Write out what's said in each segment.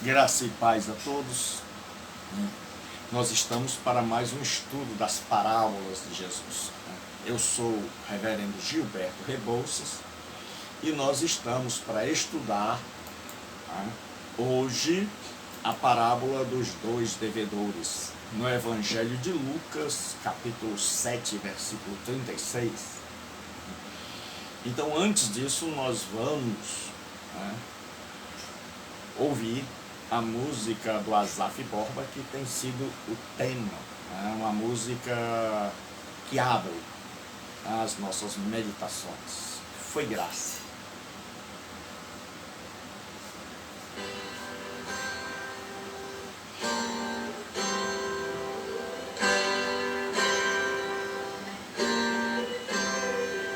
Graça e paz a todos. Nós estamos para mais um estudo das parábolas de Jesus. Eu sou o reverendo Gilberto Rebouças e nós estamos para estudar hoje a parábola dos dois devedores no Evangelho de Lucas, capítulo 7, versículo 36. Então, antes disso, nós vamos ouvir a música do Asaf Borba, que tem sido o tema, uma música que abre as nossas meditações. Foi graça.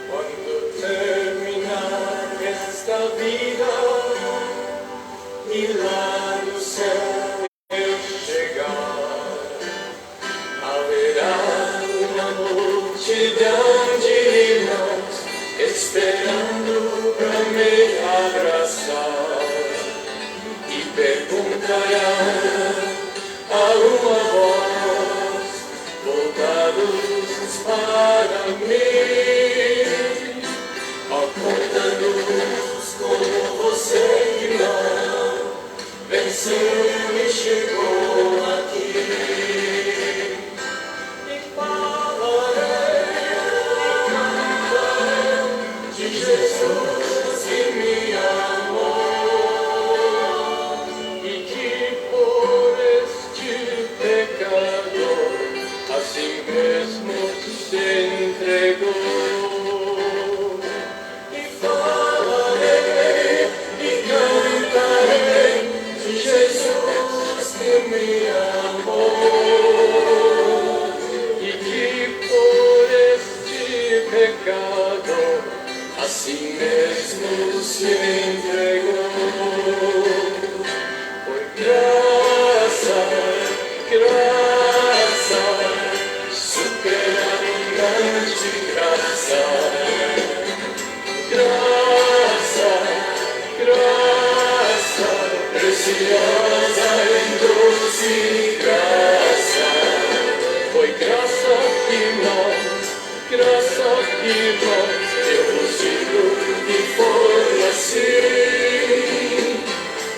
Quando terminar esta vida e lá no céu eu chegar, haverá uma multidão de irmãos esperando para me abraçar e perguntarão a uma voz, voltados para mim, ó, conta-nos como você que não venceu e chegou aqui. E falarei, e cantarei de Jesus que me amou e que por este pecador assim mesmo se entregou. E falarei e cantarei de Jesus que me amou e que por este pecador assim mesmo se entregou. Por graça, graça, superabundante graça, graça, graça, preciosa e doce graça. Foi graça e nós, eu vos digo que foi assim.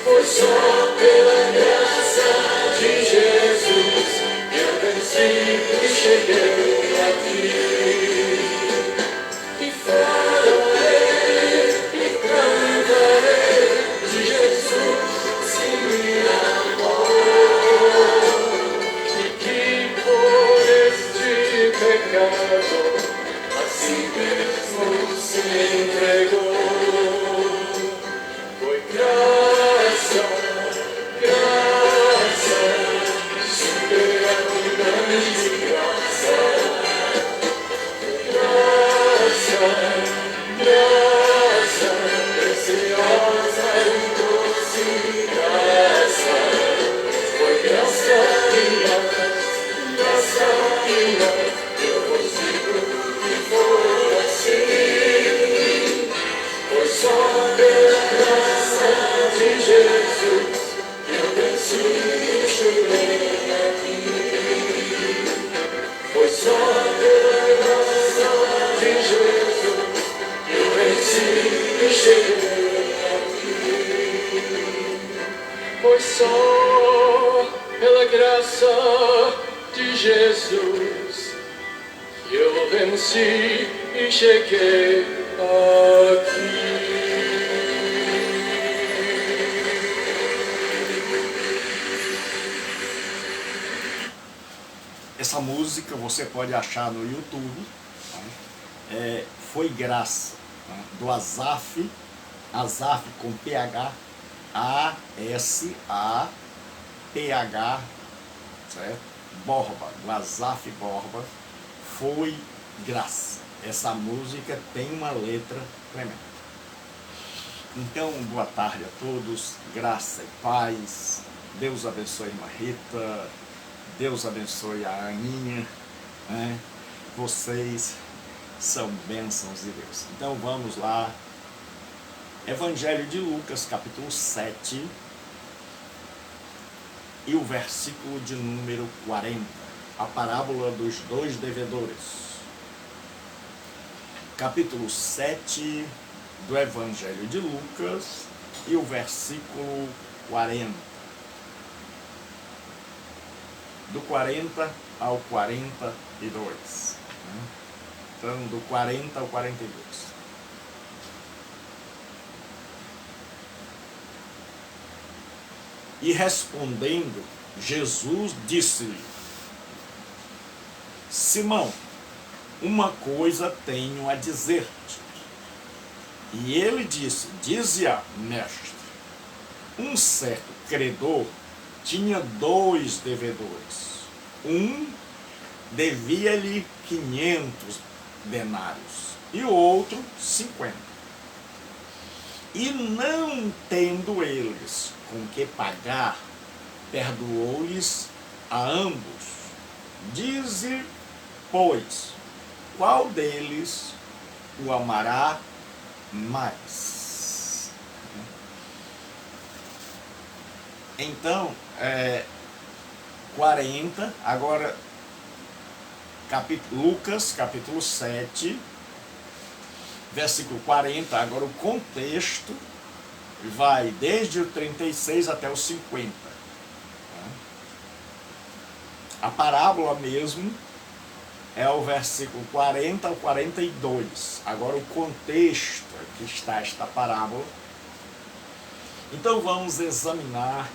Foi só pela graça de Jesus que eu venci e cheguei aqui. E falarei e cantarei de Jesus que me amou e que por este pecado assim mesmo se entregou. Foi graça, graça, superabundante graça, graça, graça, preciosa e doce graça. Foi graça e nós, eu vos digo que foi assim. Foi só pela graça de Jesus que eu venci e cheguei aqui. Foi só pela graça de Jesus que eu venci e cheguei aqui. Foi só pela graça de Jesus que eu venci e cheguei aqui. Essa música você pode achar no YouTube. Foi graça, do Asaf com PH, A-S-A-P-H, certo? Borba, do Asaf Borba. Foi graça. Essa música tem uma letra tremenda. Então, boa tarde a todos, graça e paz. Deus abençoe a irmã Rita, Deus abençoe a Aninha, Vocês são bênçãos de Deus. Então vamos lá. Evangelho de Lucas, capítulo 7, e o versículo de número 40, a parábola dos dois devedores. Capítulo 7 do Evangelho de Lucas e o versículo 40. Do 40 ao 42. Então, do 40 ao 42. E respondendo, Jesus disse-lhe: Simão, uma coisa tenho a dizer-te. E ele disse: Dize-a, mestre. Um certo credor tinha 2 devedores. Um devia-lhe 500 denários e o outro 50. E não tendo eles com que pagar, perdoou-lhes a ambos. Dize, pois, qual deles o amará mais? Então, 40, agora Lucas capítulo 7, versículo 40, agora o contexto vai desde o 36 até o 50. A parábola mesmo é o versículo 40 ao 42. Agora o contexto que está esta parábola. Então vamos examinar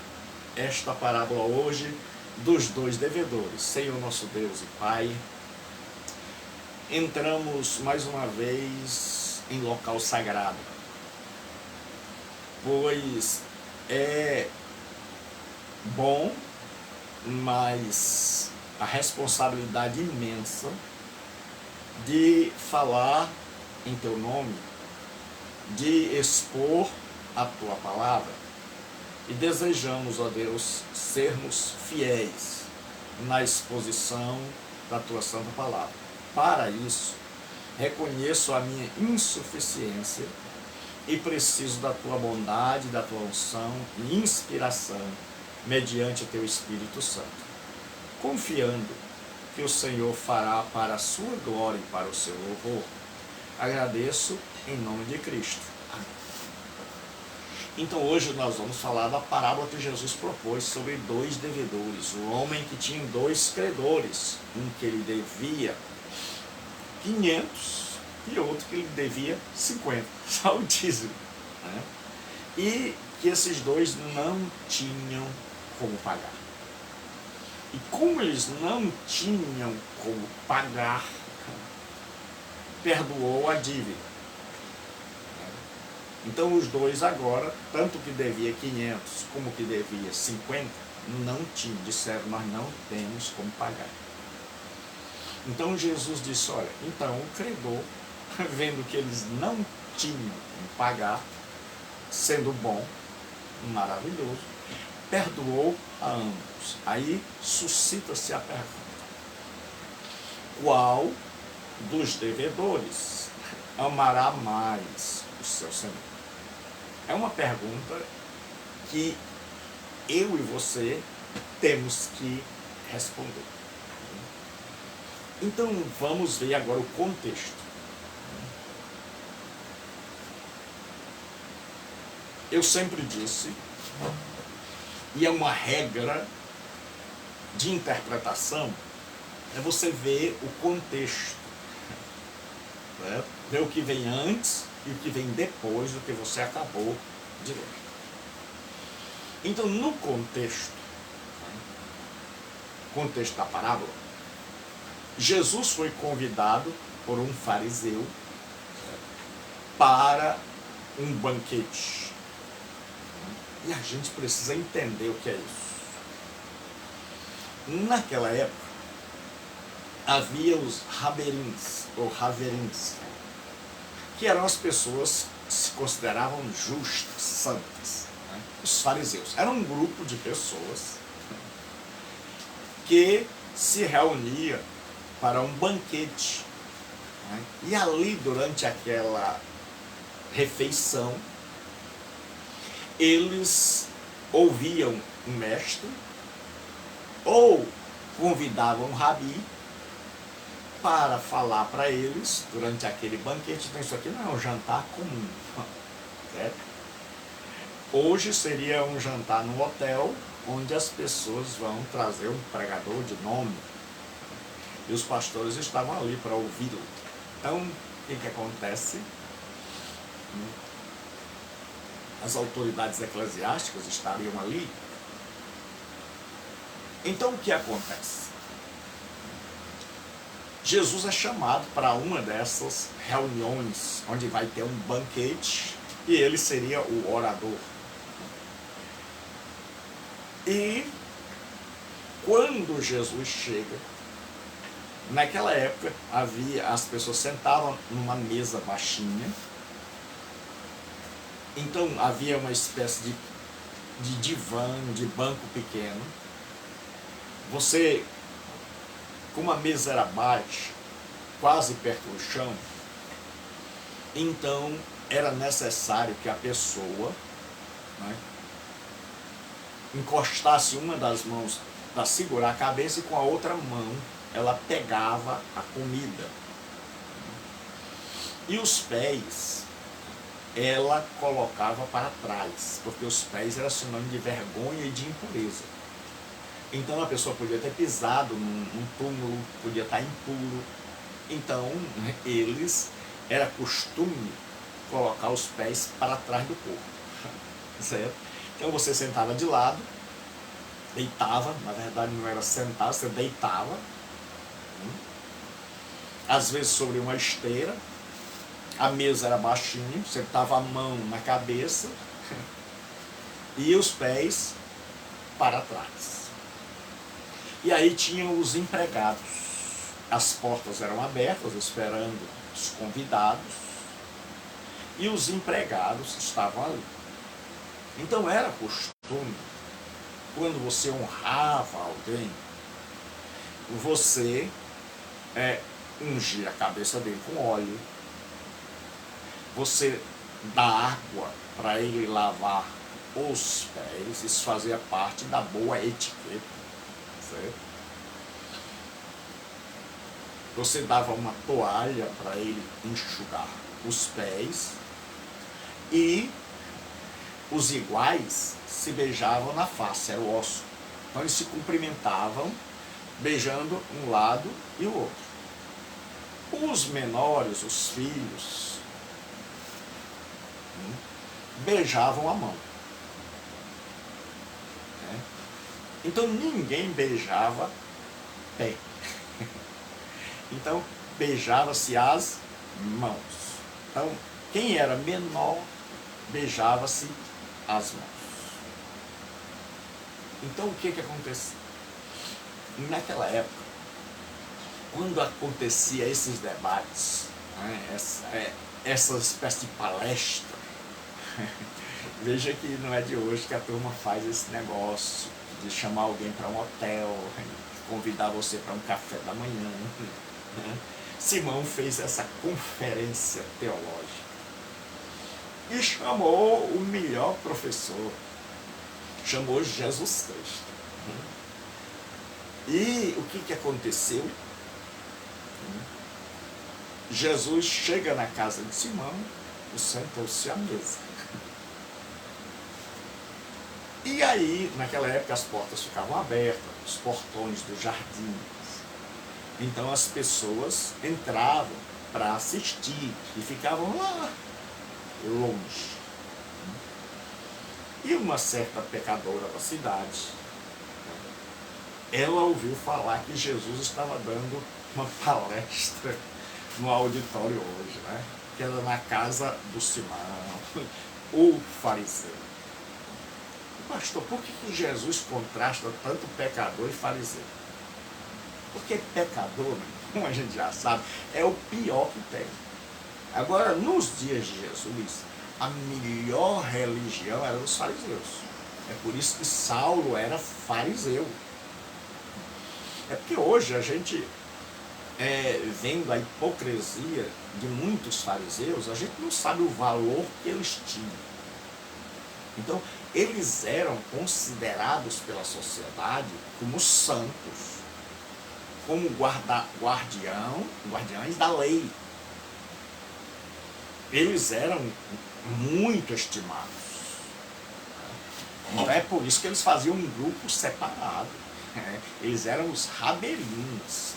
esta parábola hoje dos 2 devedores. Senhor nosso Deus e Pai, entramos mais uma vez em local sagrado, pois é bom, mas a responsabilidade imensa de falar em Teu nome, de expor a Tua palavra, e desejamos, ó Deus, sermos fiéis na exposição da Tua santa palavra. Para isso, reconheço a minha insuficiência e preciso da Tua bondade, da Tua unção e inspiração mediante o Teu Espírito Santo, confiando que o Senhor fará para a Sua glória e para o Seu louvor. Agradeço em nome de Cristo. Amém. Então hoje nós vamos falar da parábola que Jesus propôs sobre 2 devedores. O homem que tinha 2 credores, um que ele devia 500 e outro que ele devia 50, só o dízimo, né? E que esses 2 não tinham como pagar. E como eles não tinham como pagar, perdoou a dívida. Então os 2 agora, tanto que devia 500 como que devia 50, não tinham, disseram, nós não temos como pagar. Então Jesus disse, olha, então o credor, vendo que eles não tinham como pagar, sendo bom, maravilhoso, perdoou a ambos. Aí suscita-se a pergunta: qual dos devedores amará mais o seu Senhor? É uma pergunta que eu e você temos que responder. Então vamos ver agora o contexto. Eu sempre disse, e é uma regra de interpretação, é você ver o contexto, né? Ver o que vem antes e o que vem depois do que você acabou de ler. Então, no contexto da parábola, Jesus foi convidado por um fariseu para um banquete. E a gente precisa entender o que é isso. Naquela época, havia os raberins, ou raverins, que eram as pessoas que se consideravam justas, santas, né? Os fariseus. Era um grupo de pessoas que se reunia para um banquete, né? E ali, durante aquela refeição, eles ouviam o mestre ou convidavam um rabi para falar para eles, durante aquele banquete, então isso aqui não é um jantar comum, certo? Hoje seria um jantar no hotel, onde as pessoas vão trazer um pregador de nome, e os pastores estavam ali para ouvi-lo. Então, o que acontece? As autoridades eclesiásticas estariam ali. Então, o que acontece? Jesus é chamado para uma dessas reuniões, onde vai ter um banquete, e ele seria o orador. E quando Jesus chega, naquela época as pessoas sentavam numa mesa baixinha, então havia uma espécie de divã, de banco pequeno. Você, como a mesa era baixa, quase perto do chão, então era necessário que a pessoa, né, encostasse uma das mãos para segurar a cabeça e com a outra mão ela pegava a comida. E os pés ela colocava para trás, porque os pés eram sinônimo de vergonha e de impureza. Então a pessoa podia ter pisado num túmulo, podia estar impuro. Então era costume colocar os pés para trás do corpo, certo? Então você sentava de lado, deitava, na verdade não era sentar, você deitava, às vezes sobre uma esteira, a mesa era baixinha, você botava a mão na cabeça e os pés para trás. E aí tinham os empregados, as portas eram abertas esperando os convidados e os empregados estavam ali. Então era costume, quando você honrava alguém, você ungia a cabeça dele com óleo, você dá água para ele lavar os pés, isso fazia parte da boa etiqueta, certo? Você dava uma toalha para ele enxugar os pés e os iguais se beijavam na face, era o osso. Então eles se cumprimentavam, beijando um lado e o outro. Os menores, os filhos, beijavam a mão. Então ninguém beijava pé. Então beijava-se as mãos. Então quem era menor beijava-se as mãos. Então o que acontecia? Naquela época, quando acontecia esses debates, essa espécie de palestra, veja que não é de hoje que a turma faz esse negócio de chamar alguém para um hotel, convidar você para um café da manhã. Simão fez essa conferência teológica e chamou o melhor professor, chamou Jesus Cristo. E o que aconteceu? Jesus chega na casa de Simão e sentou-se à mesa. E aí, naquela época, as portas ficavam abertas, os portões dos jardins. Então as pessoas entravam para assistir e ficavam lá longe. E uma certa pecadora da cidade, ela ouviu falar que Jesus estava dando uma palestra no auditório hoje, né? Que era na casa do Simão, o fariseu. Pastor, por que Jesus contrasta tanto pecador e fariseu? Porque pecador, como a gente já sabe, é o pior que tem. Agora, nos dias de Jesus, a melhor religião era dos fariseus. É por isso que Saulo era fariseu. É porque hoje a gente, vendo a hipocrisia de muitos fariseus, a gente não sabe o valor que eles tinham. Então, eles eram considerados pela sociedade como santos, como guardiães da lei. Eles eram muito estimados. Não é por isso que eles faziam um grupo separado. Eles eram os rabelinos.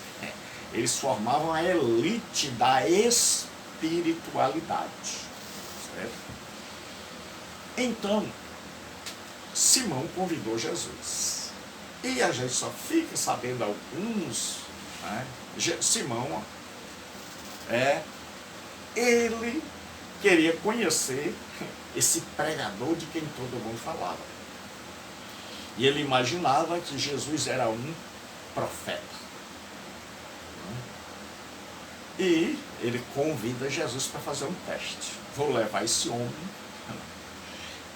Eles formavam a elite da espiritualidade. Certo? Então, Simão convidou Jesus. E a gente só fica sabendo alguns. Simão, ele queria conhecer esse pregador de quem todo mundo falava. E ele imaginava que Jesus era um profeta. E ele convida Jesus para fazer um teste. Vou levar esse homem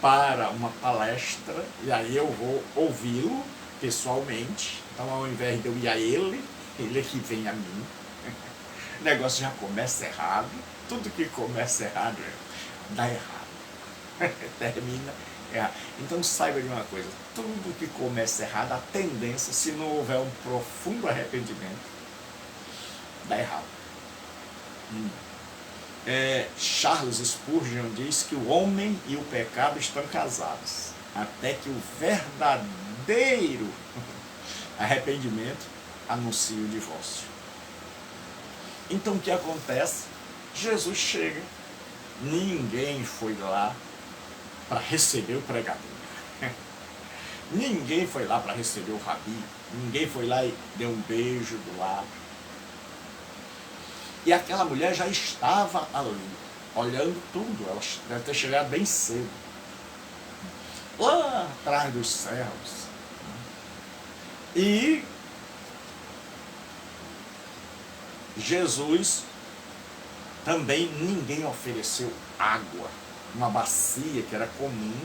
para uma palestra, e aí eu vou ouvi-lo pessoalmente. Então, ao invés de eu ir a ele é que vem a mim. O negócio já começa errado. Tudo que começa errado dá errado. Termina errado. Então saiba de uma coisa: tudo que começa errado, a tendência, se não houver um profundo arrependimento, dá errado. Charles Spurgeon diz que o homem e o pecado estão casados, até que o verdadeiro arrependimento anuncie o divórcio. Então o que acontece? Jesus chega, ninguém foi lá para receber o pregador, ninguém foi lá para receber o rabi, ninguém foi lá e deu um beijo do lado. E aquela mulher já estava ali, olhando tudo. Ela deve ter chegado bem cedo, lá atrás dos céus. E Jesus também, ninguém ofereceu água, uma bacia que era comum,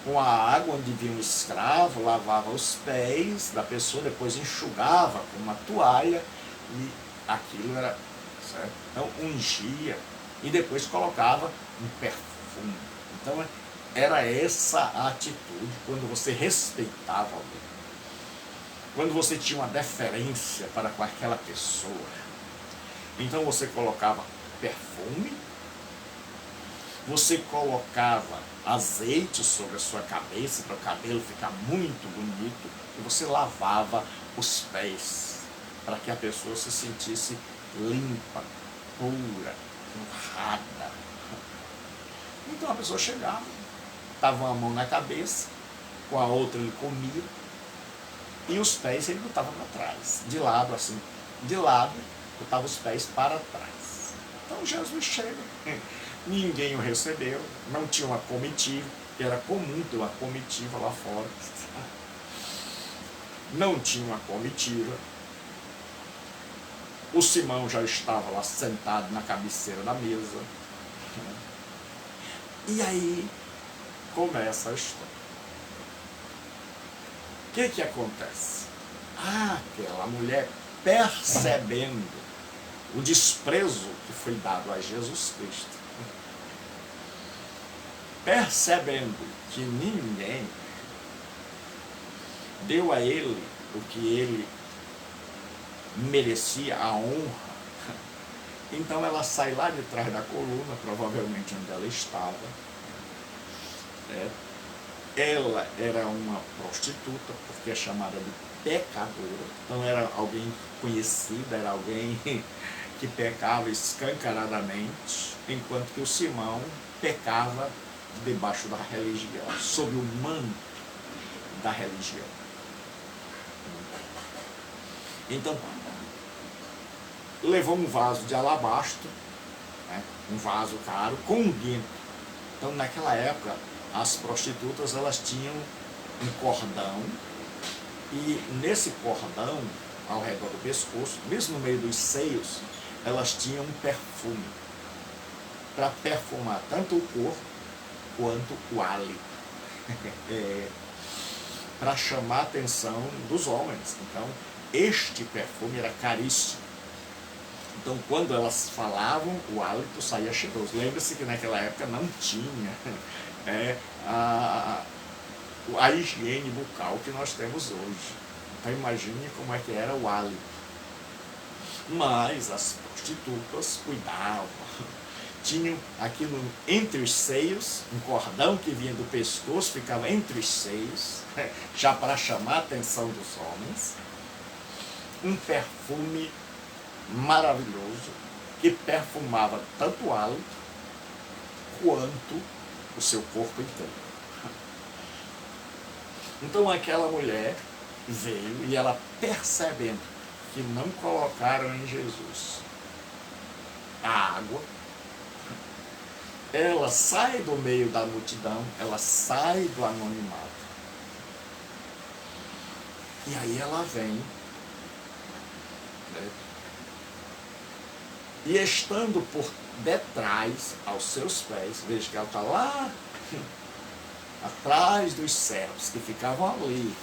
com a água onde vinha um escravo, lavava os pés da pessoa, depois enxugava com uma toalha, e aquilo era certo? Então ungia e depois colocava um perfume. Então era essa a atitude quando você respeitava alguém, quando você tinha uma deferência para com aquela pessoa. Então você colocava perfume, você colocava azeite sobre a sua cabeça para o cabelo ficar muito bonito, e você lavava os pés para que a pessoa se sentisse limpa, pura, honrada. Então a pessoa chegava, estava uma mão na cabeça, com a outra ele comia, e os pés ele botava para trás, de lado assim, de lado, botava os pés para trás. Então Jesus chega, ninguém o recebeu, não tinha uma comitiva, que era comum ter uma comitiva lá fora. Não tinha uma comitiva. O Simão já estava lá sentado na cabeceira da mesa. E aí começa a história. O que acontece? Aquela mulher, percebendo o desprezo que foi dado a Jesus Cristo, percebendo que ninguém deu a ele o que ele merecia, a honra, então ela sai lá de trás da coluna, provavelmente onde ela estava. Ela era uma prostituta, porque é chamada de pecadora, então era alguém conhecida, era alguém que pecava escancaradamente, enquanto que o Simão pecava debaixo da religião, sob o manto da religião. Então, levou um vaso de alabastro, um vaso caro, com um guento. Então, naquela época, as prostitutas, elas tinham um cordão, e nesse cordão, ao redor do pescoço, mesmo no meio dos seios, elas tinham um perfume, para perfumar tanto o corpo quanto o hálito, para chamar a atenção dos homens. Então, este perfume era caríssimo. Então, quando elas falavam, o hálito saía cheiroso. Lembre-se que naquela época não tinha a higiene bucal que nós temos hoje. Então imagine como é que era o hálito. Mas as prostitutas cuidavam. Tinham aqui entre os seios, um cordão que vinha do pescoço, ficava entre os seios, já para chamar a atenção dos homens. Um perfume maravilhoso, que perfumava tanto o hálito quanto o seu corpo inteiro. Então aquela mulher veio e ela, percebendo que não colocaram em Jesus a água, ela sai do meio da multidão, ela sai do anonimato. E aí ela vem, né? E estando por detrás, aos seus pés, veja que ela está lá atrás dos servos que ficavam ali,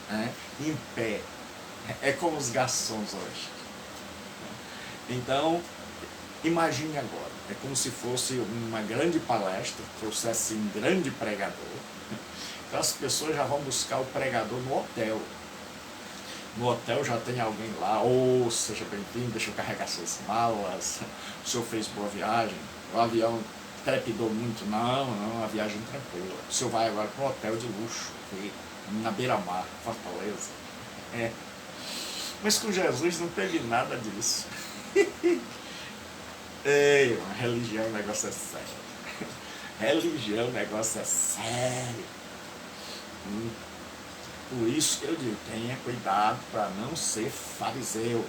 né, em pé. É como os garçons hoje. Então, imagine agora, é como se fosse uma grande palestra, trouxesse um grande pregador. Então as pessoas já vão buscar o pregador no hotel. No hotel já tem alguém lá, seja bem-vindo, deixa eu carregar suas malas, o senhor fez boa viagem, o avião trepidou muito, não, a viagem tranquila. O senhor vai agora para um hotel de luxo, aqui, na beira-mar, Fortaleza. Mas com Jesus não teve nada disso. Ei, religião, o negócio é sério. Religião, o negócio é sério. Por isso que eu digo, tenha cuidado para não ser fariseu.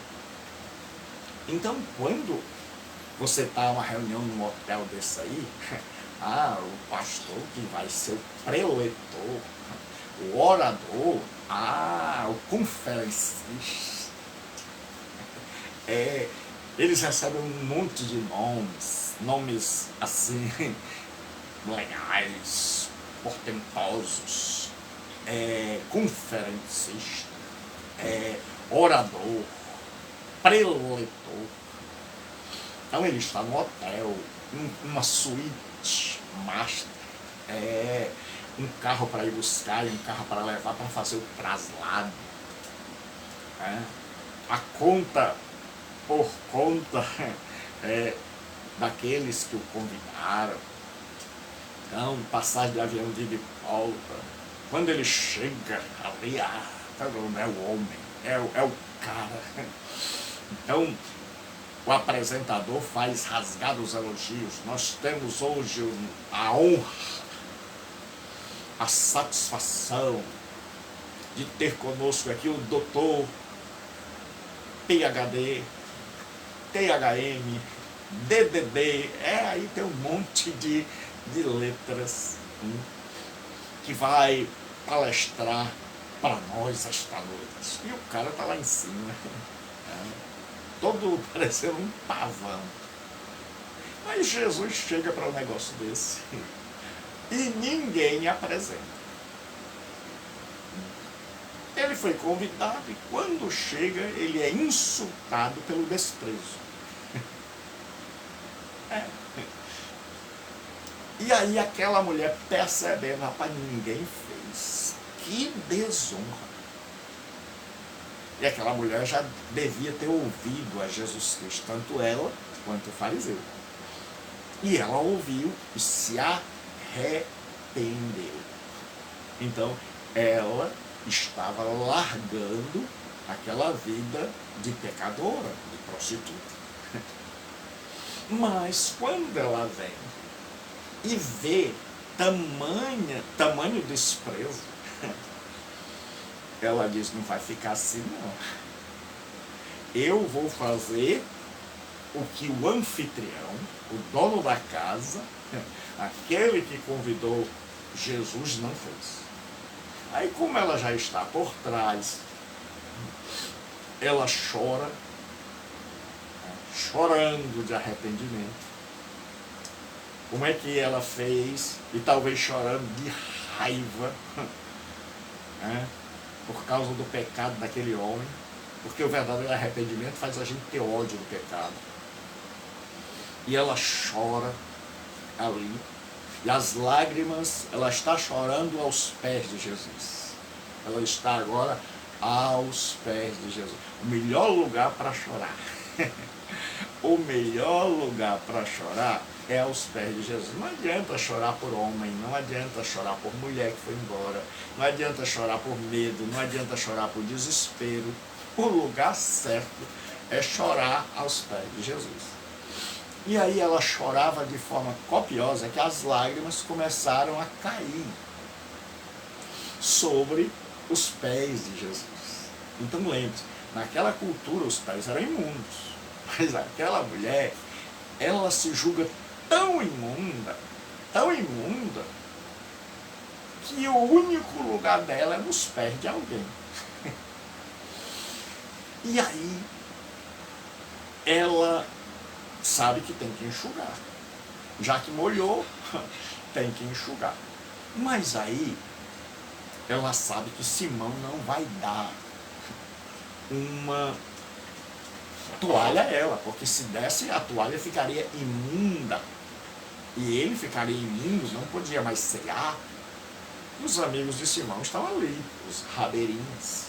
Então, quando você está numa reunião num hotel desse aí, o pastor que vai ser o preletor, o orador, o conferencista, eles recebem um monte de nomes assim, legais, portentosos, conferencista, orador, preletor. Então ele está no hotel, numa suíte master, um carro para ir buscar e um carro para levar para fazer o traslado. A conta por conta daqueles que o convidaram. Então, passagem de avião de ida e volta. Quando ele chega ali, é o homem, é o cara. Então, o apresentador faz rasgados elogios. Nós temos hoje a honra, a satisfação de ter conosco aqui o doutor PhD, THM, DDD, aí tem um monte de letras que vai palestrar para nós esta noite. E o cara está lá em cima, todo parecendo um pavão. Aí Jesus chega para um negócio desse e ninguém apresenta. Ele foi convidado e quando chega ele é insultado pelo desprezo. E aí aquela mulher percebendo, rapaz, ninguém fez. Que desonra. E aquela mulher já devia ter ouvido a Jesus Cristo, tanto ela quanto o fariseu. E ela ouviu e se arrependeu. Então, ela estava largando aquela vida de pecadora, de prostituta. Mas quando ela vem e vê tamanho desprezo, ela diz, não vai ficar assim não. Eu vou fazer o que o anfitrião, o dono da casa, aquele que convidou Jesus, não fez. Aí como ela já está por trás, ela chora, chorando de arrependimento. Como é que ela fez, e talvez chorando de raiva, por causa do pecado daquele homem, porque o verdadeiro arrependimento faz a gente ter ódio do pecado. E ela chora ali, E as lágrimas, ela está chorando aos pés de Jesus. Ela está agora aos pés de Jesus. O melhor lugar para chorar. O melhor lugar para chorar é aos pés de Jesus. Não adianta chorar por homem, não adianta chorar por mulher que foi embora, não adianta chorar por medo, não adianta chorar por desespero. O lugar certo é chorar aos pés de Jesus. E aí ela chorava de forma copiosa, que as lágrimas começaram a cair sobre os pés de Jesus. Então lembre-se, naquela cultura os pés eram imundos, mas aquela mulher, ela se julga tão imunda, que o único lugar dela é nos pés de alguém. E aí ela sabe que tem que enxugar. Já que molhou, tem que enxugar. Mas aí ela sabe que Simão não vai dar uma toalha a ela, porque se desse a toalha ficaria imunda. E ele ficaria imundo, não podia mais cear. E os amigos de Simão estavam ali, os rabeirinhos,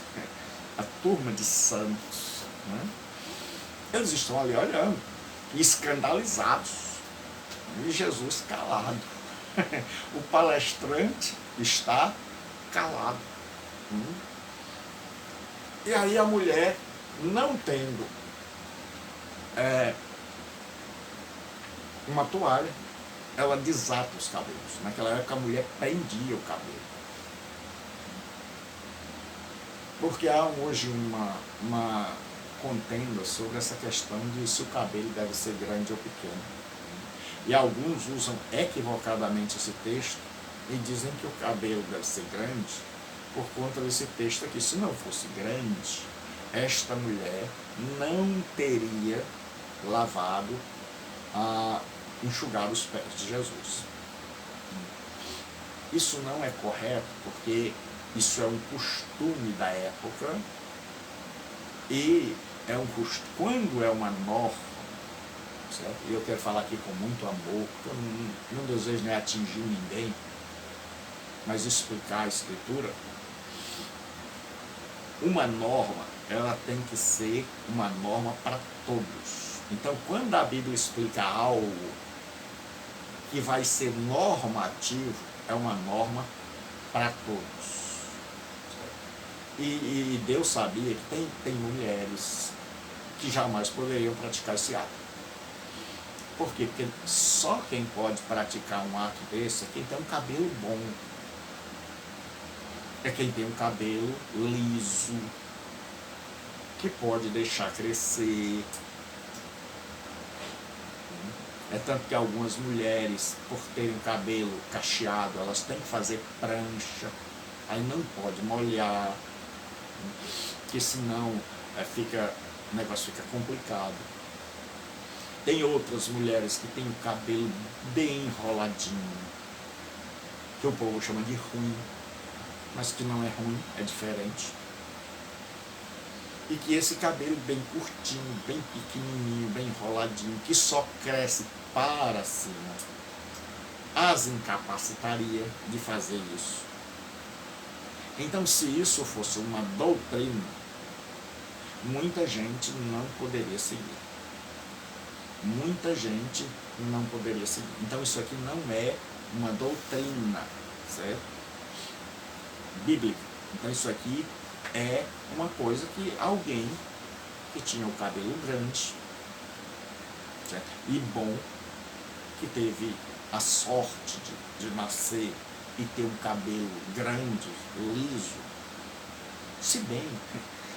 a turma de santos. Né? Eles estão ali olhando, escandalizados. E Jesus calado. O palestrante está calado. E aí a mulher, não tendo uma toalha, ela desata os cabelos. Naquela época a mulher prendia o cabelo. Porque há hoje uma contenda sobre essa questão de se o cabelo deve ser grande ou pequeno. E alguns usam equivocadamente esse texto e dizem que o cabelo deve ser grande por conta desse texto aqui. Se não fosse grande, esta mulher não teria lavado, enxugado os pés de Jesus. Isso não é correto, porque isso é um costume da época e é um costume. Quando é uma norma, certo? E eu quero falar aqui com muito amor, porque eu não desejo nem atingir ninguém, mas explicar a Escritura. Uma norma, ela tem que ser uma norma para todos. Então, quando a Bíblia explica algo que vai ser normativo, é uma norma para todos. E Deus sabia que tem mulheres que jamais poderiam praticar esse ato. Por quê? Porque só quem pode praticar um ato desse é quem tem um cabelo bom. É quem tem um cabelo liso, que pode deixar crescer. É tanto que algumas mulheres, por terem o cabelo cacheado, elas têm que fazer prancha, aí não pode molhar, porque senão o negócio fica complicado. Tem outras mulheres que têm o cabelo bem enroladinho, que o povo chama de ruim, mas que não é ruim, é diferente. E que esse cabelo bem curtinho, bem pequenininho, bem enroladinho, que só cresce para cima, as incapacitaria de fazer isso. Então, se isso fosse uma doutrina, muita gente não poderia seguir. Muita gente não poderia seguir. Então, isso aqui não é uma doutrina, certo? Bíblica. Então, isso aqui é uma coisa que alguém que tinha o cabelo grande, certo? E bom, que teve a sorte de nascer e ter um cabelo grande, liso, se bem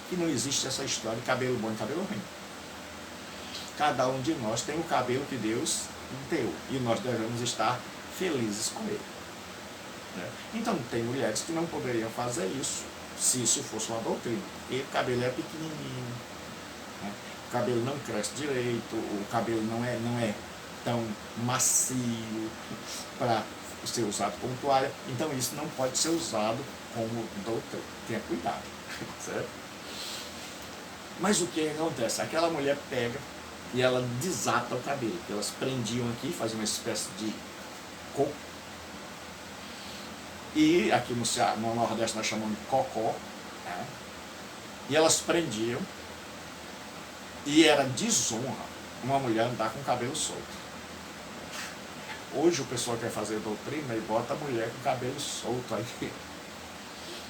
que não existe essa história de cabelo bom e cabelo ruim. Cada um de nós tem o cabelo que Deus deu e nós devemos estar felizes com ele. Né? Então, tem mulheres que não poderiam fazer isso se isso fosse uma doutrina, porque o cabelo é pequenininho, né? O cabelo não cresce direito, o cabelo não é tão macio para ser usado como toalha, então isso não pode ser usado como doutrina. Tenha cuidado, certo? Mas o que acontece? Aquela mulher pega e ela desata o cabelo, que elas prendiam aqui, faziam uma espécie de coco, E aqui no Nordeste nós chamamos de cocó, né? E elas prendiam, e era desonra uma mulher andar com o cabelo solto. Hoje o pessoal quer fazer doutrina e bota a mulher com o cabelo solto aí.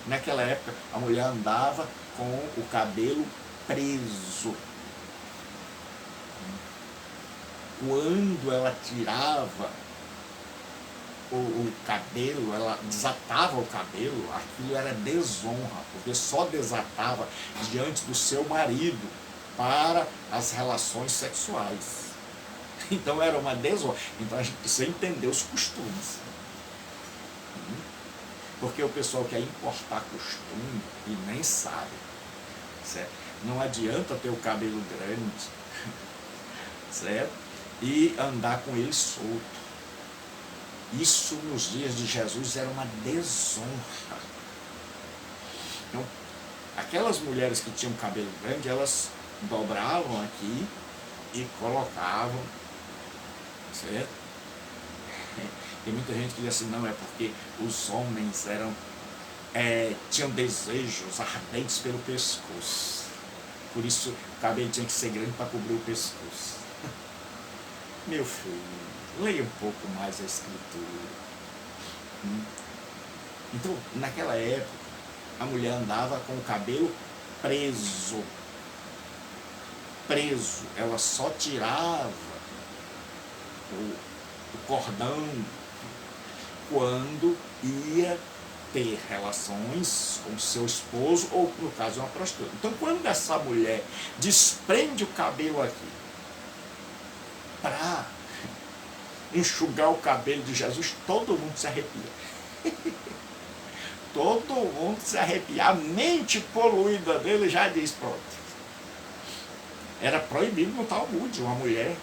Naquela época a mulher andava com o cabelo preso. Quando ela tirava o cabelo, ela desatava o cabelo, aquilo era desonra, porque só desatava diante do seu marido para as relações sexuais. Então era uma desonra. Então a gente precisa entender os costumes. Porque o pessoal quer importar costume e nem sabe. Certo? Não adianta ter o cabelo grande, certo? E andar com ele solto. Isso nos dias de Jesus era uma desonra. Então, aquelas mulheres que tinham cabelo grande, elas dobravam aqui e colocavam, certo? Tem muita gente que diz assim, não, é porque os homens tinham desejos ardentes pelo pescoço. Por isso o cabelo tinha que ser grande para cobrir o pescoço. Meu filho, leia um pouco mais a Escritura. Então, naquela época, a mulher andava com o cabelo preso. Preso. Ela só tirava o cordão quando ia ter relações com seu esposo ou, no caso, uma prostituta. Então, quando essa mulher desprende o cabelo aqui para enxugar o cabelo de Jesus, todo mundo se arrepia. Todo mundo se arrepia. A mente poluída dele já diz, pronto. Era proibido no Talmud, uma mulher.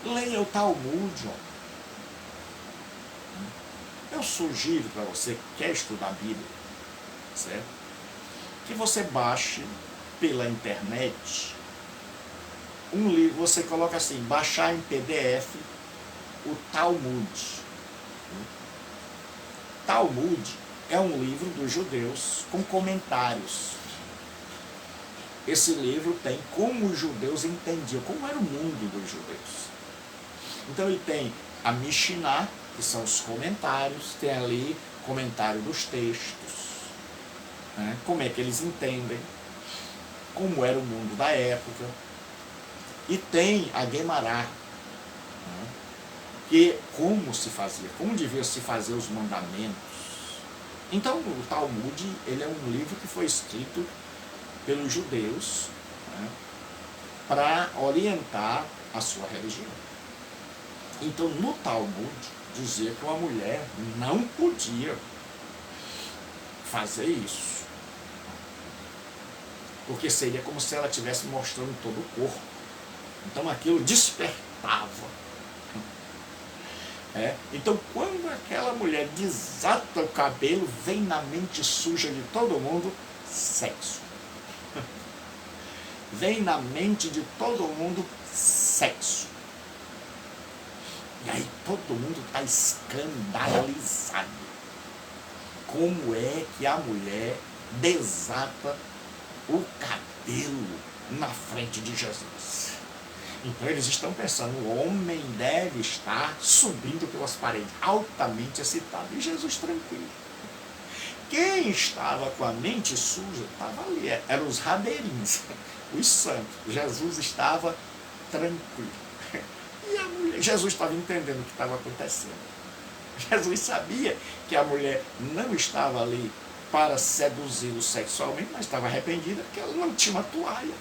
Leia o Talmud. Eu sugiro para você que quer estudar a Bíblia, certo? Que você baixe pela internet um livro, você coloca assim, baixar em PDF o Talmud. Talmud é um livro dos judeus com comentários. Esse livro tem como os judeus entendiam, como era o mundo dos judeus. Então ele tem a Mishnah, que são os comentários, tem ali comentário dos textos, né? Como é que eles entendem, como era o mundo da época. E tem a Guemará, né? Que como se fazia, como devia se fazer os mandamentos. Então o Talmud, ele é um livro que foi escrito pelos judeus, né, para orientar a sua religião. Então no Talmud dizia que uma mulher não podia fazer isso, porque seria como se ela estivesse mostrando todo o corpo. Então aquilo despertava. Então quando aquela mulher desata o cabelo, vem na mente suja de todo mundo sexo. Vem na mente de todo mundo sexo. E aí todo mundo está escandalizado. Como é que a mulher desata o cabelo na frente de Jesus? Então eles estão pensando, o homem deve estar subindo pelas paredes, altamente excitado. E Jesus tranquilo. Quem estava com a mente suja estava ali, eram os raberins, os santos. Jesus estava tranquilo. E a mulher, Jesus estava entendendo o que estava acontecendo. Jesus sabia que a mulher não estava ali para seduzi-lo sexualmente, mas estava arrependida porque ela não tinha uma toalha.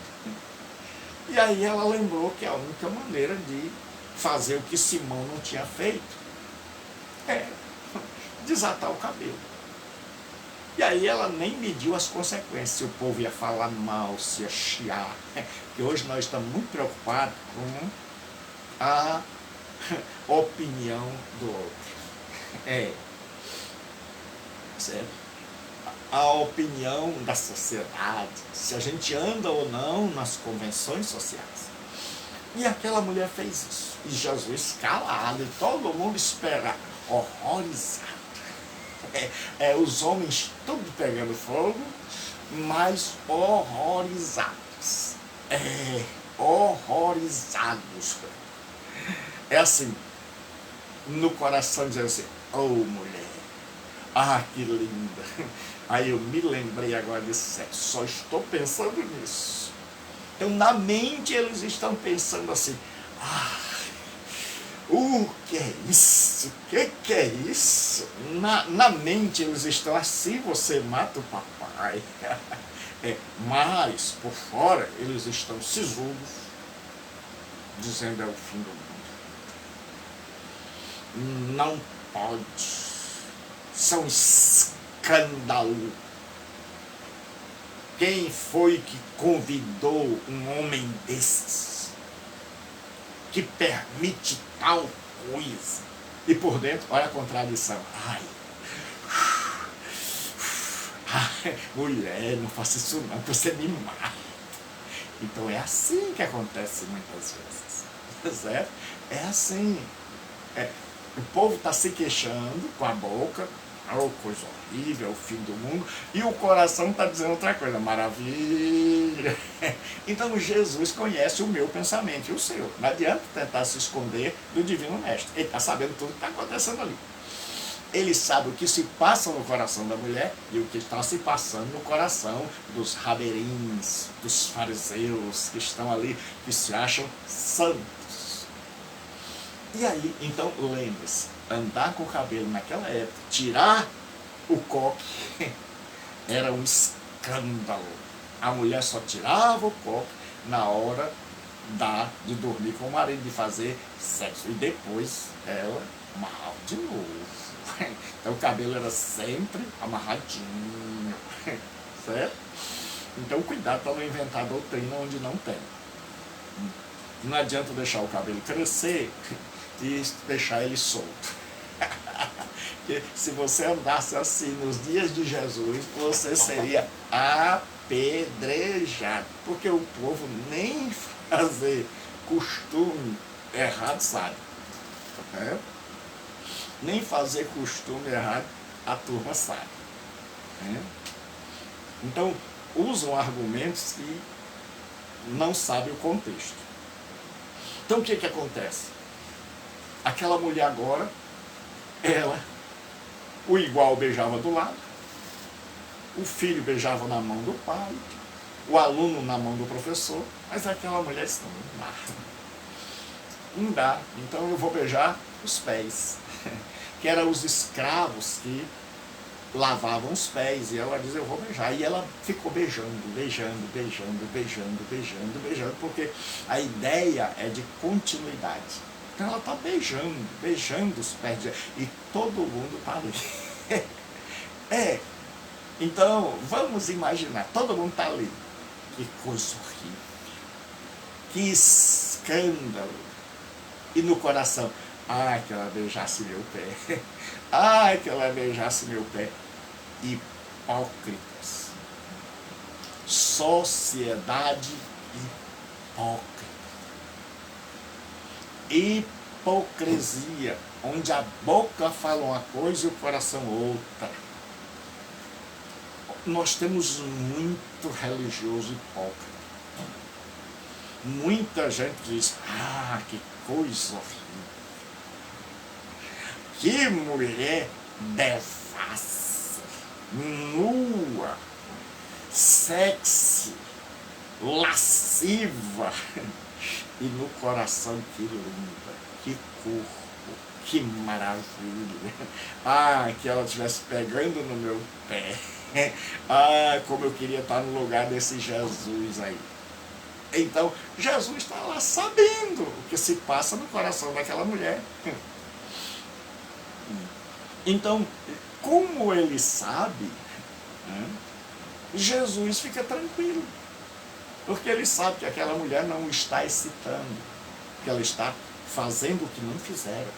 E aí ela lembrou que a única maneira de fazer o que Simão não tinha feito é desatar o cabelo. E aí ela nem mediu as consequências, se o povo ia falar mal, se ia chiar. Porque hoje nós estamos muito preocupados com a opinião do outro. Certo? A opinião da sociedade, se a gente anda ou não nas convenções sociais. E aquela mulher fez isso. E Jesus calado, e todo mundo espera, horrorizado. Os homens tudo pegando fogo, mas horrorizados. Horrorizados. É assim, no coração dizendo assim, oh mulher, que linda. Aí eu me lembrei agora desse sexo, só estou pensando nisso. Então na mente eles estão pensando assim, o que é isso? O que é isso? Na mente eles estão assim, você mata o papai. Mas por fora eles estão sisudos, dizendo é o fim do mundo. Não pode. São escândalo. Quem foi que convidou um homem desses? Que permite tal coisa? E por dentro, olha a contradição. Mulher, não faça isso não, você me mata. Então é assim que acontece muitas vezes. Certo? É assim. O povo está se queixando com a boca, coisa horrível, é o fim do mundo, e o coração está dizendo outra coisa, maravilha. Então Jesus conhece o meu pensamento e o seu. Não adianta tentar se esconder do Divino Mestre. Ele está sabendo tudo que está acontecendo ali. Ele sabe o que se passa no coração da mulher e o que está se passando no coração dos raberins, dos fariseus que estão ali, que se acham santos. E aí, então, lembre-se, andar com o cabelo naquela época, tirar o coque, era um escândalo. A mulher só tirava o coque na hora de dormir com o marido, de fazer sexo. E depois ela mal de novo. Então o cabelo era sempre amarradinho, certo? Então cuidado para não inventar doutrina onde não tem. Não adianta deixar o cabelo crescer e deixar ele solto. Porque se você andasse assim nos dias de Jesus, você seria apedrejado. Porque o povo nem fazer costume errado sabe. Nem fazer costume errado a turma sabe. Então, usam argumentos que não sabem o contexto. Então, o que acontece? Aquela mulher agora, o igual beijava do lado, o filho beijava na mão do pai, o aluno na mão do professor, mas aquela mulher disse, não dá, então eu vou beijar os pés, que eram os escravos que lavavam os pés, e ela diz, eu vou beijar, e ela ficou beijando, porque a ideia é de continuidade. Então ela está beijando os pés, e todo mundo está ali. Então, vamos imaginar, todo mundo está ali. Que coisa horrível, que escândalo. E no coração, que ela beijasse meu pé, que ela beijasse meu pé. Hipócritas. Sociedade hipócrita. Hipocrisia, onde a boca fala uma coisa e o coração outra. Nós temos muito religioso hipócrita. Muita gente diz, que coisa horrível. Que mulher devassa, nua, sexy, lasciva. E no coração, que linda, que corpo, que maravilha. Que ela estivesse pegando no meu pé. Como eu queria estar no lugar desse Jesus aí. Então, Jesus está lá sabendo o que se passa no coração daquela mulher. Então, como ele sabe, Jesus fica tranquilo. Porque ele sabe que aquela mulher não está excitando, que ela está fazendo o que não fizeram,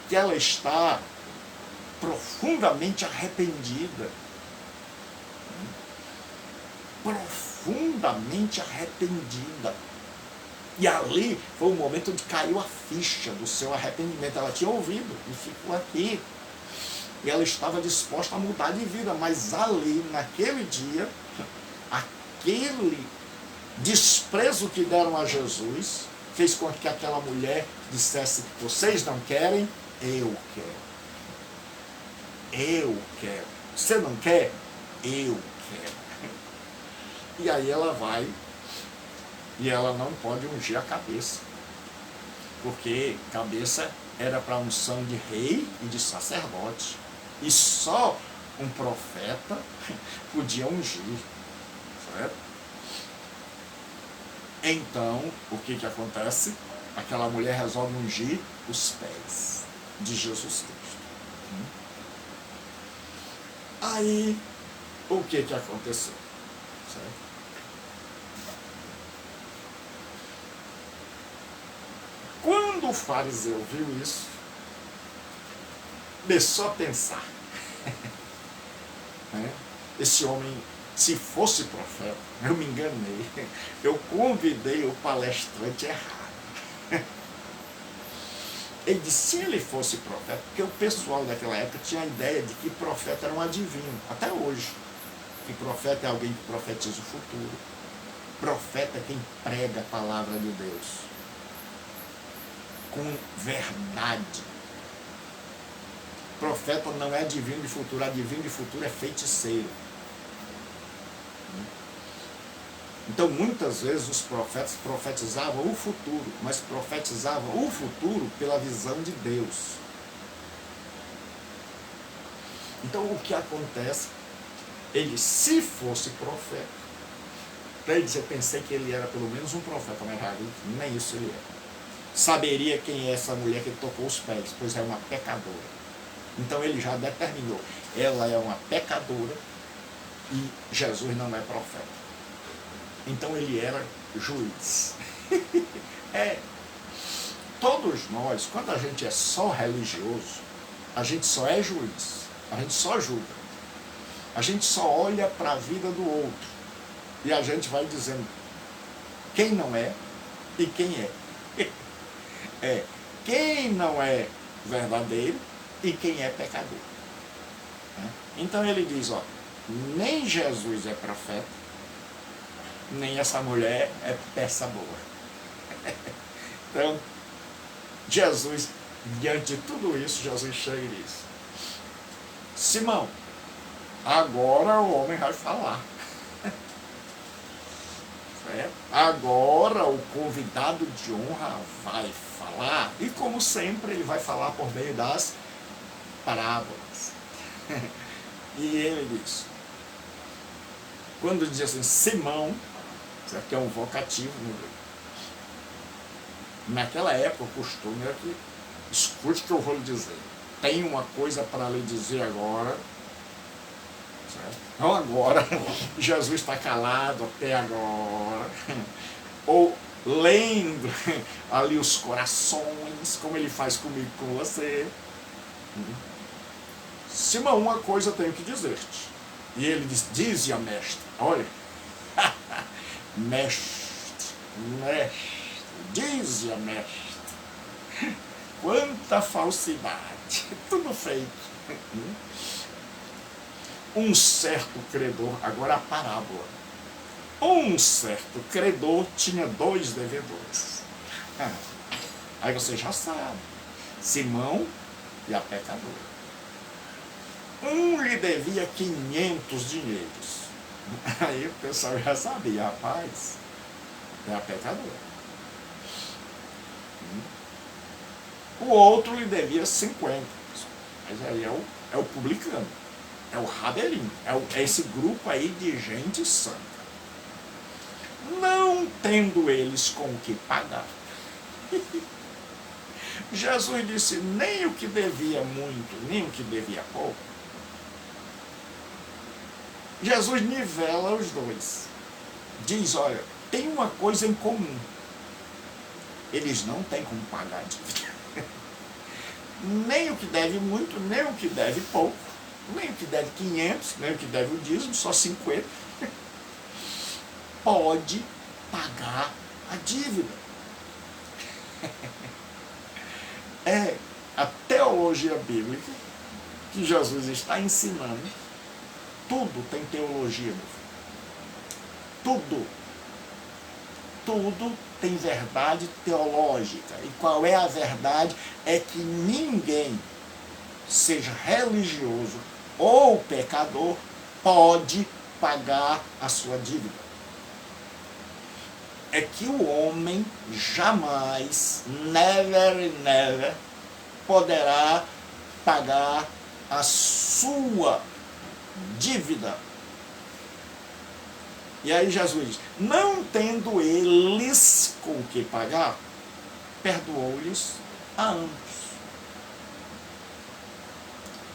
que ela está profundamente arrependida. Profundamente arrependida. E ali foi o momento onde caiu a ficha do seu arrependimento. Ela tinha ouvido e ficou aqui. E ela estava disposta a mudar de vida, mas ali, naquele dia, aquele desprezo que deram a Jesus fez com que aquela mulher dissesse: vocês não querem, eu quero. Eu quero. Você não quer? Eu quero. E aí ela vai e ela não pode ungir a cabeça, porque cabeça era para unção de rei e de sacerdote, e só um profeta podia ungir, certo? Então, o que acontece? Aquela mulher resolve ungir os pés de Jesus Cristo. Aí, o que aconteceu? Certo? Quando o fariseu viu isso, começou a pensar: esse homem, se fosse profeta, eu me enganei, eu convidei o palestrante errado. Ele disse: se ele fosse profeta, porque o pessoal daquela época tinha a ideia de que profeta era um adivinho, até hoje, que profeta é alguém que profetiza o futuro, profeta é quem prega a palavra de Deus com verdade. Profeta não é adivinho de futuro, adivinho de futuro é feiticeiro. Então, muitas vezes os profetas profetizavam o futuro, mas profetizavam o futuro pela visão de Deus. Então, o que acontece? Ele, se fosse profeta, para ele dizer: eu pensei que ele era pelo menos um profeta, mas nem isso ele é. Saberia quem é essa mulher que tocou os pés, pois é uma pecadora. Então ele já determinou: ela é uma pecadora e Jesus não é profeta. Então ele era juiz. Todos nós, quando a gente é só religioso, a gente só é juiz, a gente só julga, a gente só olha para a vida do outro e a gente vai dizendo quem não é e quem é. Quem não é verdadeiro e quem é pecador. Então ele diz: ó, nem Jesus é profeta, nem essa mulher é peça boa. Então, Jesus, diante de tudo isso, Jesus chega e diz: Simão, agora o homem vai falar. Agora o convidado de honra vai falar, e como sempre ele vai falar por meio das parábolas. E ele diz, quando diz assim, Simão, que é um vocativo no grego, naquela época o costume era que, escute o que eu vou lhe dizer, tem uma coisa para lhe dizer agora. Não agora, Jesus está calado até agora, ou lendo ali os corações, como ele faz comigo e com você. Simão, uma coisa eu tenho que dizer-te. E ele diz, dize a mestre, olha, mestre, dize a mestre, quanta falsidade, tudo fake. Um certo credor, agora a parábola, um certo credor tinha 2 devedores. Aí você já sabe, Simão e a pecadora. Um lhe devia 500 dinheiros. Aí o pessoal já sabia, rapaz, é a pecadora. O outro lhe devia 50. Mas aí é o publicano. É o rabelinho, é esse grupo aí de gente santa. Não tendo eles com o que pagar, Jesus disse, nem o que devia muito, nem o que devia pouco. Jesus nivela os dois. Diz, olha, tem uma coisa em comum. Eles não têm como pagar a dívida. Nem o que deve muito, nem o que deve pouco. Nem o que deve 500, nem o que deve o dízimo, só 50, pode pagar a dívida. A teologia bíblica que Jesus está ensinando, tudo tem teologia, meu filho. Tudo. Tudo tem verdade teológica. E qual é a verdade? É que ninguém, seja religioso ou pecador, pode pagar a sua dívida. É que o homem jamais, never, poderá pagar a sua dívida. E aí Jesus diz, não tendo eles com que pagar, perdoou-lhes a ambos.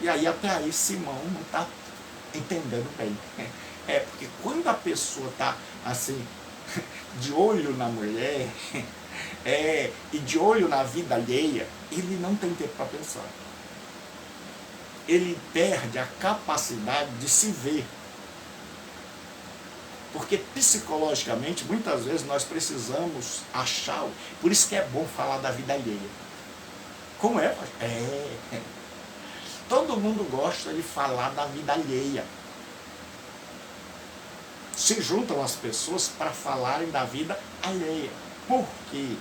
E aí até aí Simão não está entendendo bem. Porque quando a pessoa está assim, de olho na mulher, e de olho na vida alheia, ele não tem tempo para pensar. Ele perde a capacidade de se ver. Porque psicologicamente, muitas vezes, nós precisamos achar. Por isso que é bom falar da vida alheia. Como é? Todo mundo gosta de falar da vida alheia. Se juntam as pessoas para falarem da vida alheia. Por quê?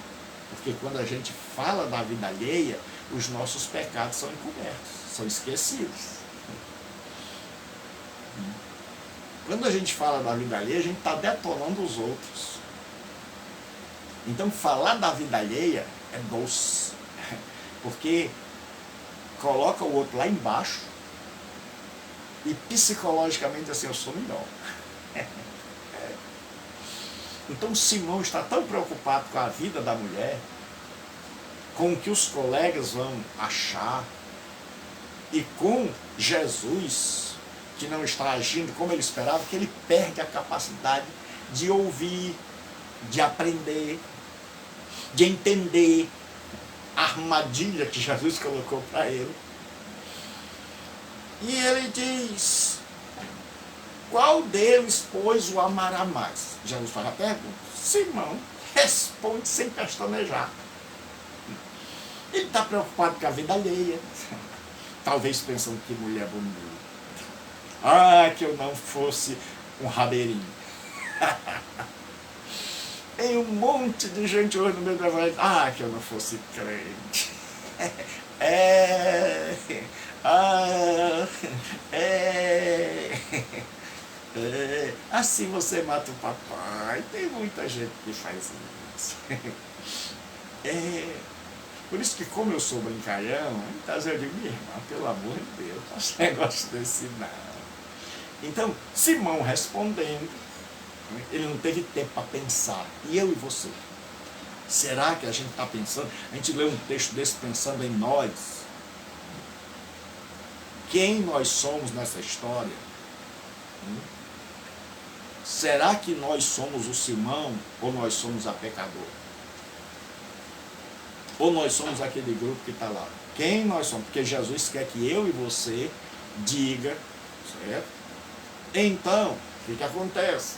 Porque quando a gente fala da vida alheia, os nossos pecados são encobertos, são esquecidos. Quando a gente fala da vida alheia, a gente está detonando os outros. Então, falar da vida alheia é doce. Porque coloca o outro lá embaixo e psicologicamente assim, eu sou melhor. Então, Simão está tão preocupado com a vida da mulher, com o que os colegas vão achar, e com Jesus, que não está agindo como ele esperava, que ele perde a capacidade de ouvir, de aprender, de entender a armadilha que Jesus colocou para ele. E ele diz, qual deles, pois, o amará mais? Jesus faz a pergunta. Simão responde sem pestanejar. Ele está preocupado com a vida alheia, talvez pensando que mulher bonita. Que eu não fosse um rabeirinho. Tem um monte de gente hoje no meio do evangelho. Que eu não fosse crente. Assim você mata o papai. Tem muita gente que faz isso. Por isso que, como eu sou brincalhão, muitas vezes eu digo, minha irmã, pelo amor de Deus, não faço negócio desse não. Então, Simão respondendo, ele não teve tempo para pensar. E eu e você? Será que a gente está pensando? A gente lê um texto desse pensando em nós? Quem nós somos nessa história? Será que nós somos o Simão ou nós somos a pecadora? Ou nós somos aquele grupo que está lá? Quem nós somos? Porque Jesus quer que eu e você diga, certo? Então, o que acontece?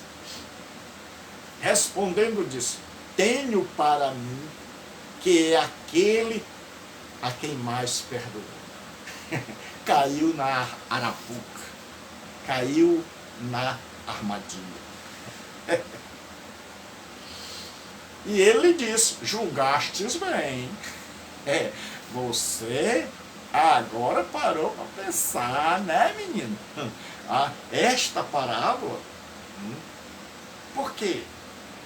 Respondendo disso, tenho para mim que é aquele a quem mais perdoou. Caiu na arapuca, caiu na armadilha. E ele diz, julgastes bem. Você agora parou para pensar, né, menino? Esta parábola, por quê?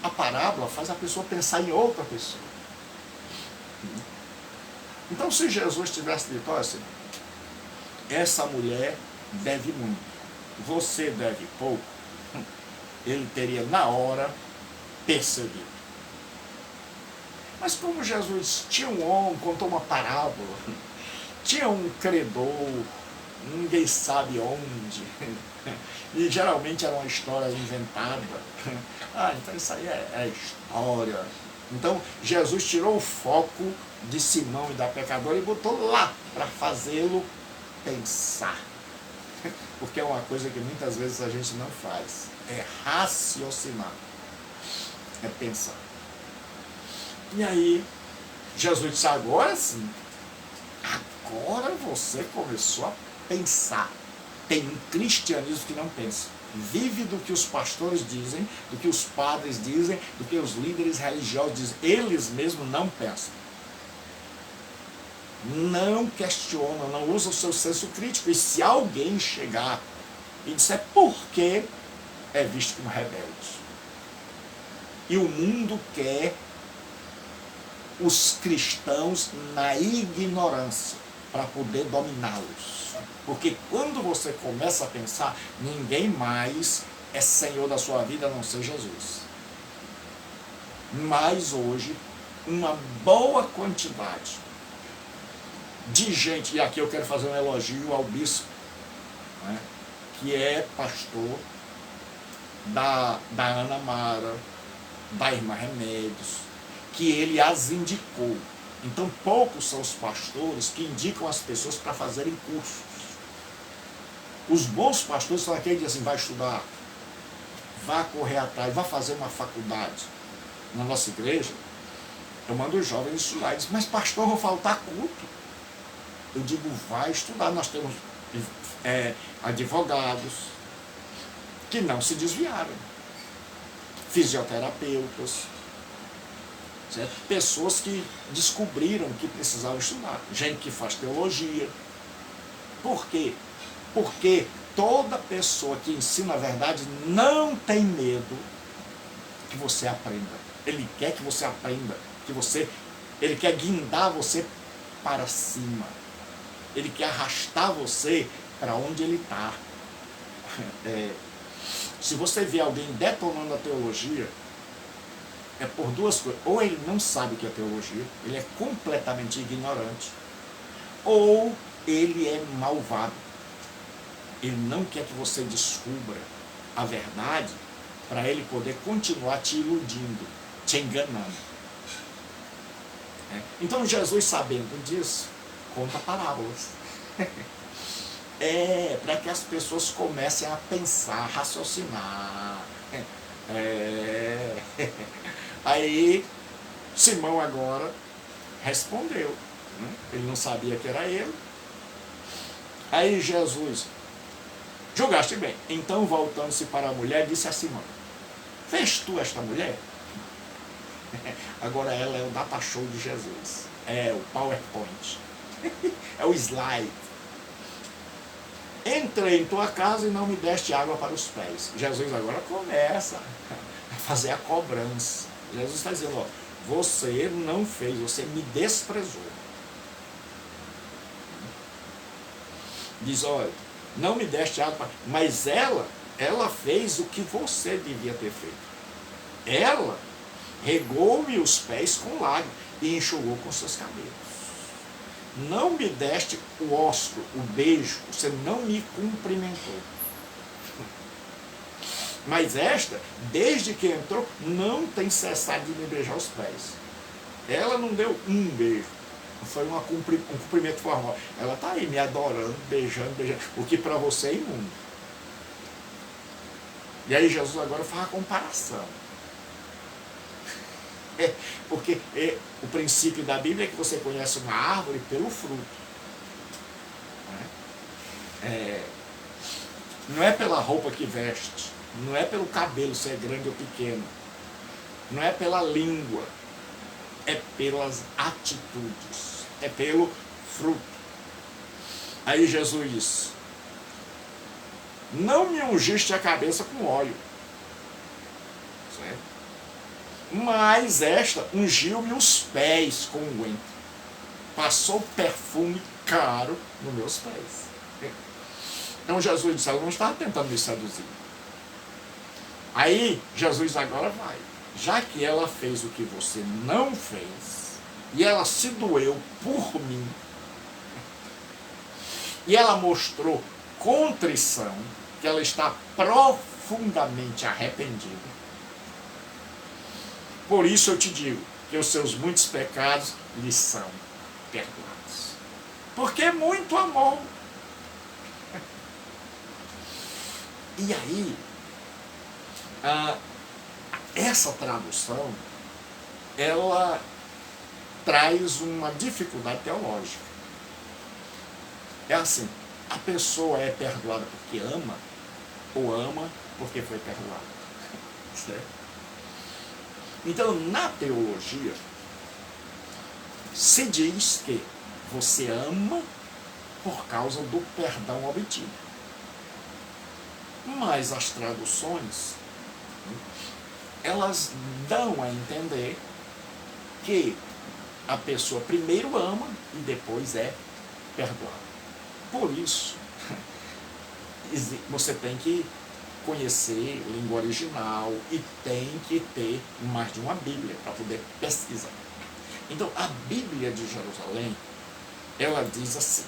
A parábola faz a pessoa pensar em outra pessoa. Então, se Jesus tivesse dito, olha assim, essa mulher deve muito, você deve pouco, ele teria na hora percebido. Mas como Jesus tinha um homem, contou uma parábola, tinha um credor, ninguém sabe onde, e geralmente era uma história inventada. Então isso aí é história. Então Jesus tirou o foco de Simão e da pecadora e botou lá para fazê-lo pensar. Porque é uma coisa que muitas vezes a gente não faz. É raciocinar. É pensar. E aí, Jesus disse, agora sim, agora você começou a pensar. Tem um cristianismo que não pensa. Vive do que os pastores dizem, do que os padres dizem, do que os líderes religiosos dizem. Eles mesmos não pensam. Não questionam, não usam o seu senso crítico. E se alguém chegar e disser por quê, é visto como rebelde. E o mundo quer os cristãos na ignorância para poder dominá-los. Porque quando você começa a pensar, ninguém mais é senhor da sua vida a não ser Jesus. Mas hoje, uma boa quantidade de gente, e aqui eu quero fazer um elogio ao bispo, né, que é pastor da Ana Mara, da Irmã Remédios, que ele as indicou. Então poucos são os pastores que indicam as pessoas para fazerem cursos. Os bons pastores são aqueles que dizem assim, vai estudar, vá correr atrás, vá fazer uma faculdade. Na nossa igreja, eu mando os jovens estudar. Eles dizem, mas pastor, vou faltar culto. Eu digo, vai estudar. Nós temos advogados que não se desviaram, fisioterapeutas, certo? Pessoas que descobriram que precisavam estudar, gente que faz teologia. Por quê? Porque toda pessoa que ensina a verdade não tem medo que você aprenda. Ele quer que você aprenda, ele quer guindar você para cima. Ele quer arrastar você para onde ele está. Se você vê alguém detonando a teologia, é por duas coisas. Ou ele não sabe o que é teologia, ele é completamente ignorante, ou ele é malvado. Ele não quer que você descubra a verdade para ele poder continuar te iludindo, te enganando. Então Jesus, sabendo disso, conta parábolas. Para que as pessoas comecem a pensar, a raciocinar. Aí Simão agora respondeu. Ele não sabia que era ele. Aí Jesus, julgaste bem. Então, voltando-se para a mulher, disse a Simão, vês tu esta mulher? Agora ela é o data show de Jesus. É o PowerPoint. É o slide. Entrei em tua casa e não me deste água para os pés. Jesus agora começa a fazer a cobrança. Jesus está dizendo, ó, você não fez, você me desprezou. Diz, olha, não me deste água, mas ela fez o que você devia ter feito. Ela regou-me os pés com lágrimas e enxugou com seus cabelos. Não me deste o ósculo, o beijo, você não me cumprimentou. Mas esta, desde que entrou, não tem cessado de me beijar os pés. Ela não deu um beijo, não foi um cumprimento formal. Ela está aí me adorando, beijando, o que para você é imundo. E aí Jesus agora faz a comparação. Porque o princípio da Bíblia é que você conhece uma árvore pelo fruto. Não é pela roupa que veste, não é pelo cabelo se é grande ou pequeno, não é pela língua, é pelas atitudes, é pelo fruto. Aí Jesus diz, não me ungiste a cabeça com óleo, certo? Mas esta ungiu-me os pés com unguento. Passou perfume caro nos meus pés. Então Jesus disse, ela não estava tentando me seduzir. Aí Jesus agora vai. Já que ela fez o que você não fez, e ela se doeu por mim, e ela mostrou contrição, que ela está profundamente arrependida, por isso eu te digo que os seus muitos pecados lhe são perdoados. Porque é muito amor. E aí, essa tradução, ela traz uma dificuldade teológica. É assim, a pessoa é perdoada porque ama, ou ama porque foi perdoada. Certo? Então, na teologia, se diz que você ama por causa do perdão obtido. Mas as traduções, elas dão a entender que a pessoa primeiro ama e depois é perdoada. Por isso, você tem que conhecer língua original e tem que ter mais de uma Bíblia para poder pesquisar. Então, a Bíblia de Jerusalém, ela diz assim,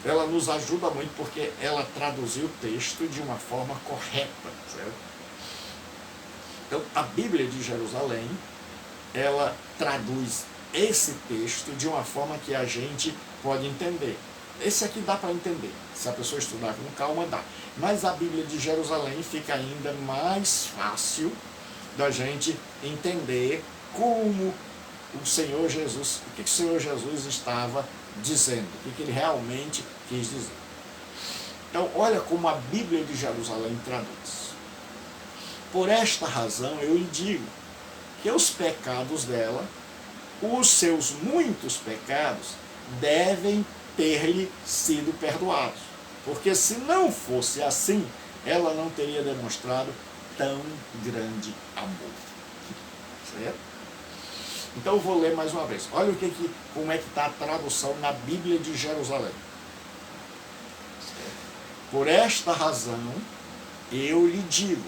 ela nos ajuda muito porque ela traduziu o texto de uma forma correta, certo? Então, a Bíblia de Jerusalém, ela traduz esse texto de uma forma que a gente pode entender. Esse aqui dá para entender, se a pessoa estudar com calma, dá. Mas a Bíblia de Jerusalém fica ainda mais fácil da gente entender como o Senhor Jesus, o que o Senhor Jesus estava dizendo, o que ele realmente quis dizer. Então, olha como a Bíblia de Jerusalém traduz. Por esta razão eu lhe digo que os pecados dela, os seus muitos pecados, devem ter-lhe sido perdoados. Porque se não fosse assim, ela não teria demonstrado tão grande amor. Certo? Então eu vou ler mais uma vez. Olha como é que está a tradução na Bíblia de Jerusalém. Por esta razão, eu lhe digo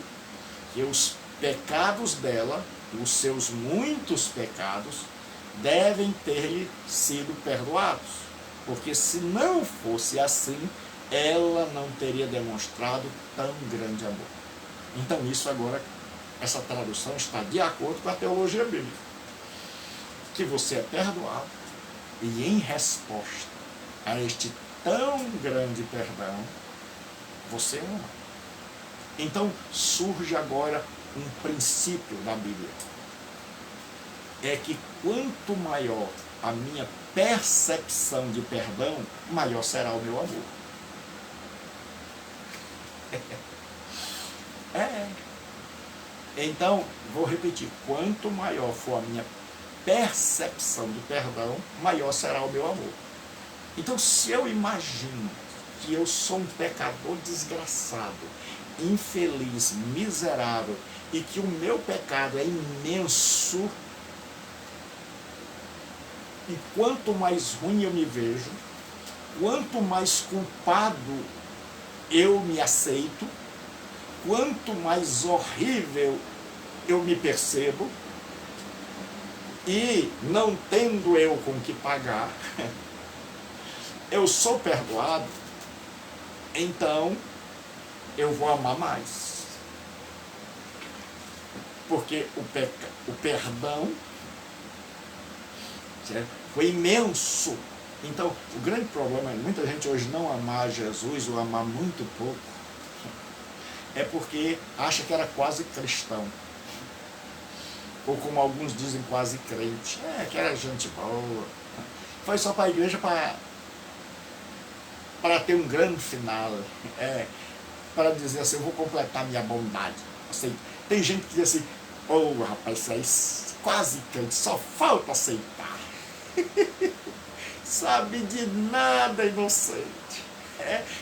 que os pecados dela, os seus muitos pecados, devem ter-lhe sido perdoados. Porque se não fosse assim, ela não teria demonstrado tão grande amor. Então isso agora, essa tradução está de acordo com a teologia bíblica. Que você é perdoado e em resposta a este tão grande perdão, você ama. Então surge agora um princípio da Bíblia. É que quanto maior a minha percepção de perdão, maior será o meu amor. Então, vou repetir, quanto maior for a minha percepção de perdão, maior será o meu amor. Então, se eu imagino que eu sou um pecador desgraçado, infeliz, miserável, e que o meu pecado é imenso, e quanto mais ruim eu me vejo, quanto mais culpado eu me aceito, quanto mais horrível eu me percebo, e não tendo eu com que pagar, eu sou perdoado, então eu vou amar mais. Porque o perdão, certo, foi imenso. Então, o grande problema é muita gente hoje não amar Jesus ou amar muito pouco, é porque acha que era quase cristão. Ou como alguns dizem, quase crente. Que era gente boa. Foi só para a igreja para ter um grande final. Para dizer assim, eu vou completar minha bondade. Assim, tem gente que diz assim, rapaz, isso é quase crente, só falta aceitar. Sabe de nada, inocente.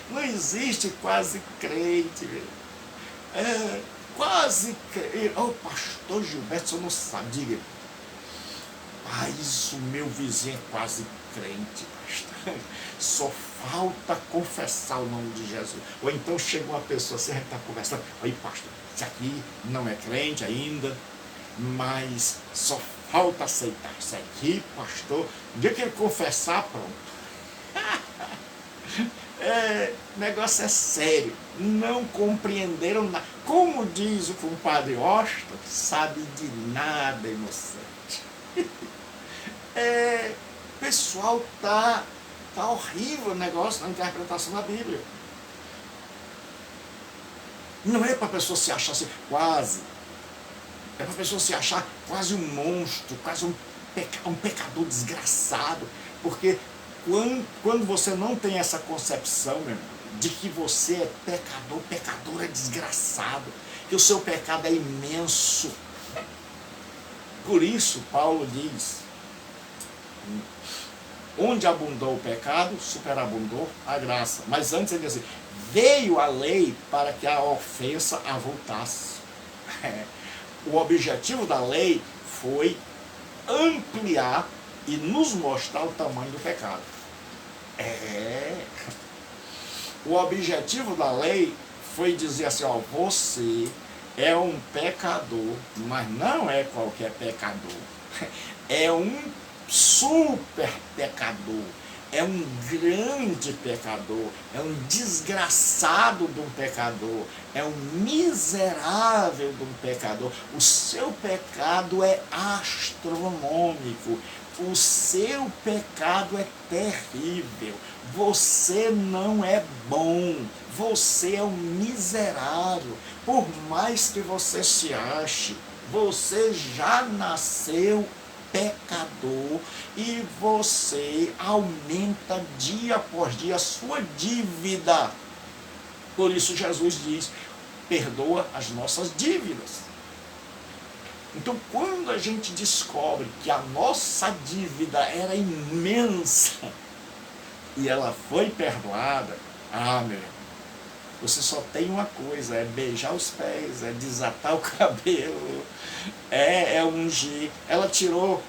Não existe quase crente, velho. Quase crente. Pastor Gilberto, você não sabe, diga. Mas o meu vizinho é quase crente, pastor. Só falta confessar o nome de Jesus. Ou então chega uma pessoa, você está conversando, oi pastor, esse aqui não é crente ainda, mas só falta aceitar. Isso aqui, pastor, no dia que ele confessar, pronto. O negócio é sério. Não compreenderam nada. Como diz o compadre Osta, sabe de nada, inocente. Pessoal, tá horrível o negócio na interpretação da Bíblia. Não é para a pessoa se achar assim, quase. É para a pessoa se achar quase um monstro, quase um pecador desgraçado. Porque quando você não tem essa concepção, meu irmão, de que você é pecador, pecador é desgraçado, que o seu pecado é imenso. Por isso, Paulo diz, onde abundou o pecado, superabundou a graça. Mas antes ele diz assim, veio a lei para que a ofensa avultasse. O objetivo da lei foi ampliar e nos mostrar o tamanho do pecado. O objetivo da lei foi dizer assim, ó, você é um pecador, mas não é qualquer pecador. É um super pecador, é um grande pecador, é um desgraçado de um pecador, é um miserável de um pecador. O seu pecado é astronômico, o seu pecado é terrível, você não é bom, você é um miserável. Por mais que você se ache, você já nasceu pecador e você aumenta dia após dia a sua dívida. Por isso Jesus diz, perdoa as nossas dívidas. Então, quando a gente descobre que a nossa dívida era imensa e ela foi perdoada, meu irmão, você só tem uma coisa, é beijar os pés, é desatar o cabelo, é ungir. Ela tirou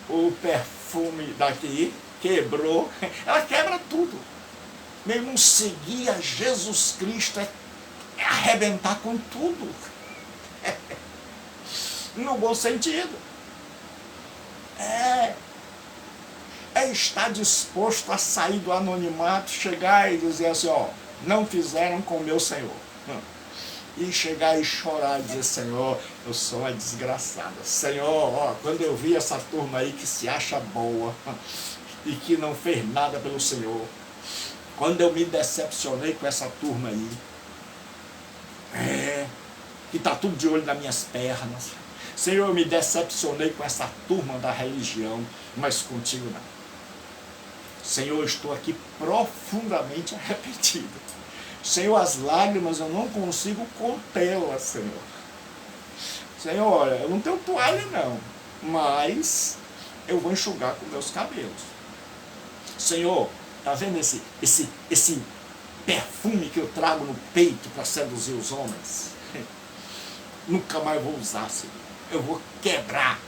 o perfume daqui, quebrou, ela quebra tudo. Meu irmão, seguir a Jesus Cristo é arrebentar com tudo. No bom sentido. É estar disposto a sair do anonimato, chegar e dizer assim, ó, não fizeram com o meu Senhor. E chegar e chorar e dizer, Senhor, eu sou uma desgraçada. Senhor, ó, quando eu vi essa turma aí que se acha boa e que não fez nada pelo Senhor, quando eu me decepcionei com essa turma aí, que está tudo de olho nas minhas pernas, Senhor, eu me decepcionei com essa turma da religião, mas contigo não. Senhor, eu estou aqui profundamente arrependido. Senhor, as lágrimas eu não consigo contê-las, Senhor. Senhor, olha, eu não tenho toalha não, mas eu vou enxugar com meus cabelos. Senhor, está vendo esse perfume que eu trago no peito para seduzir os homens? Nunca mais vou usar, Senhor. Eu vou quebrar.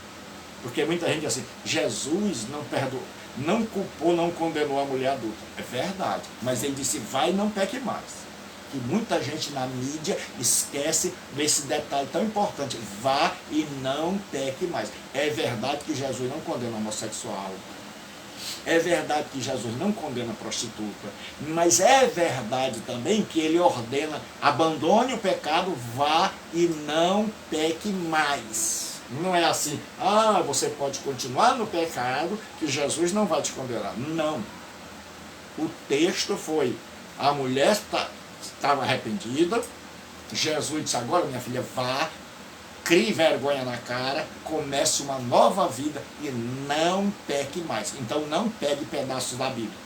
Porque muita gente diz assim, Jesus não perdoou, não culpou, não condenou a mulher adulta. É verdade, mas ele disse, vai e não peque mais. Que muita gente na mídia esquece desse detalhe tão importante, vá e não peque mais. É verdade que Jesus não condena o homossexual, é verdade que Jesus não condena a prostituta, mas é verdade também que ele ordena, abandone o pecado, vá e não peque mais. Não é assim, você pode continuar no pecado, que Jesus não vai te condenar. Não. O texto foi, a mulher estava arrependida, Jesus disse, agora minha filha, vá, crie vergonha na cara, comece uma nova vida e não peque mais. Então não pegue pedaços da Bíblia.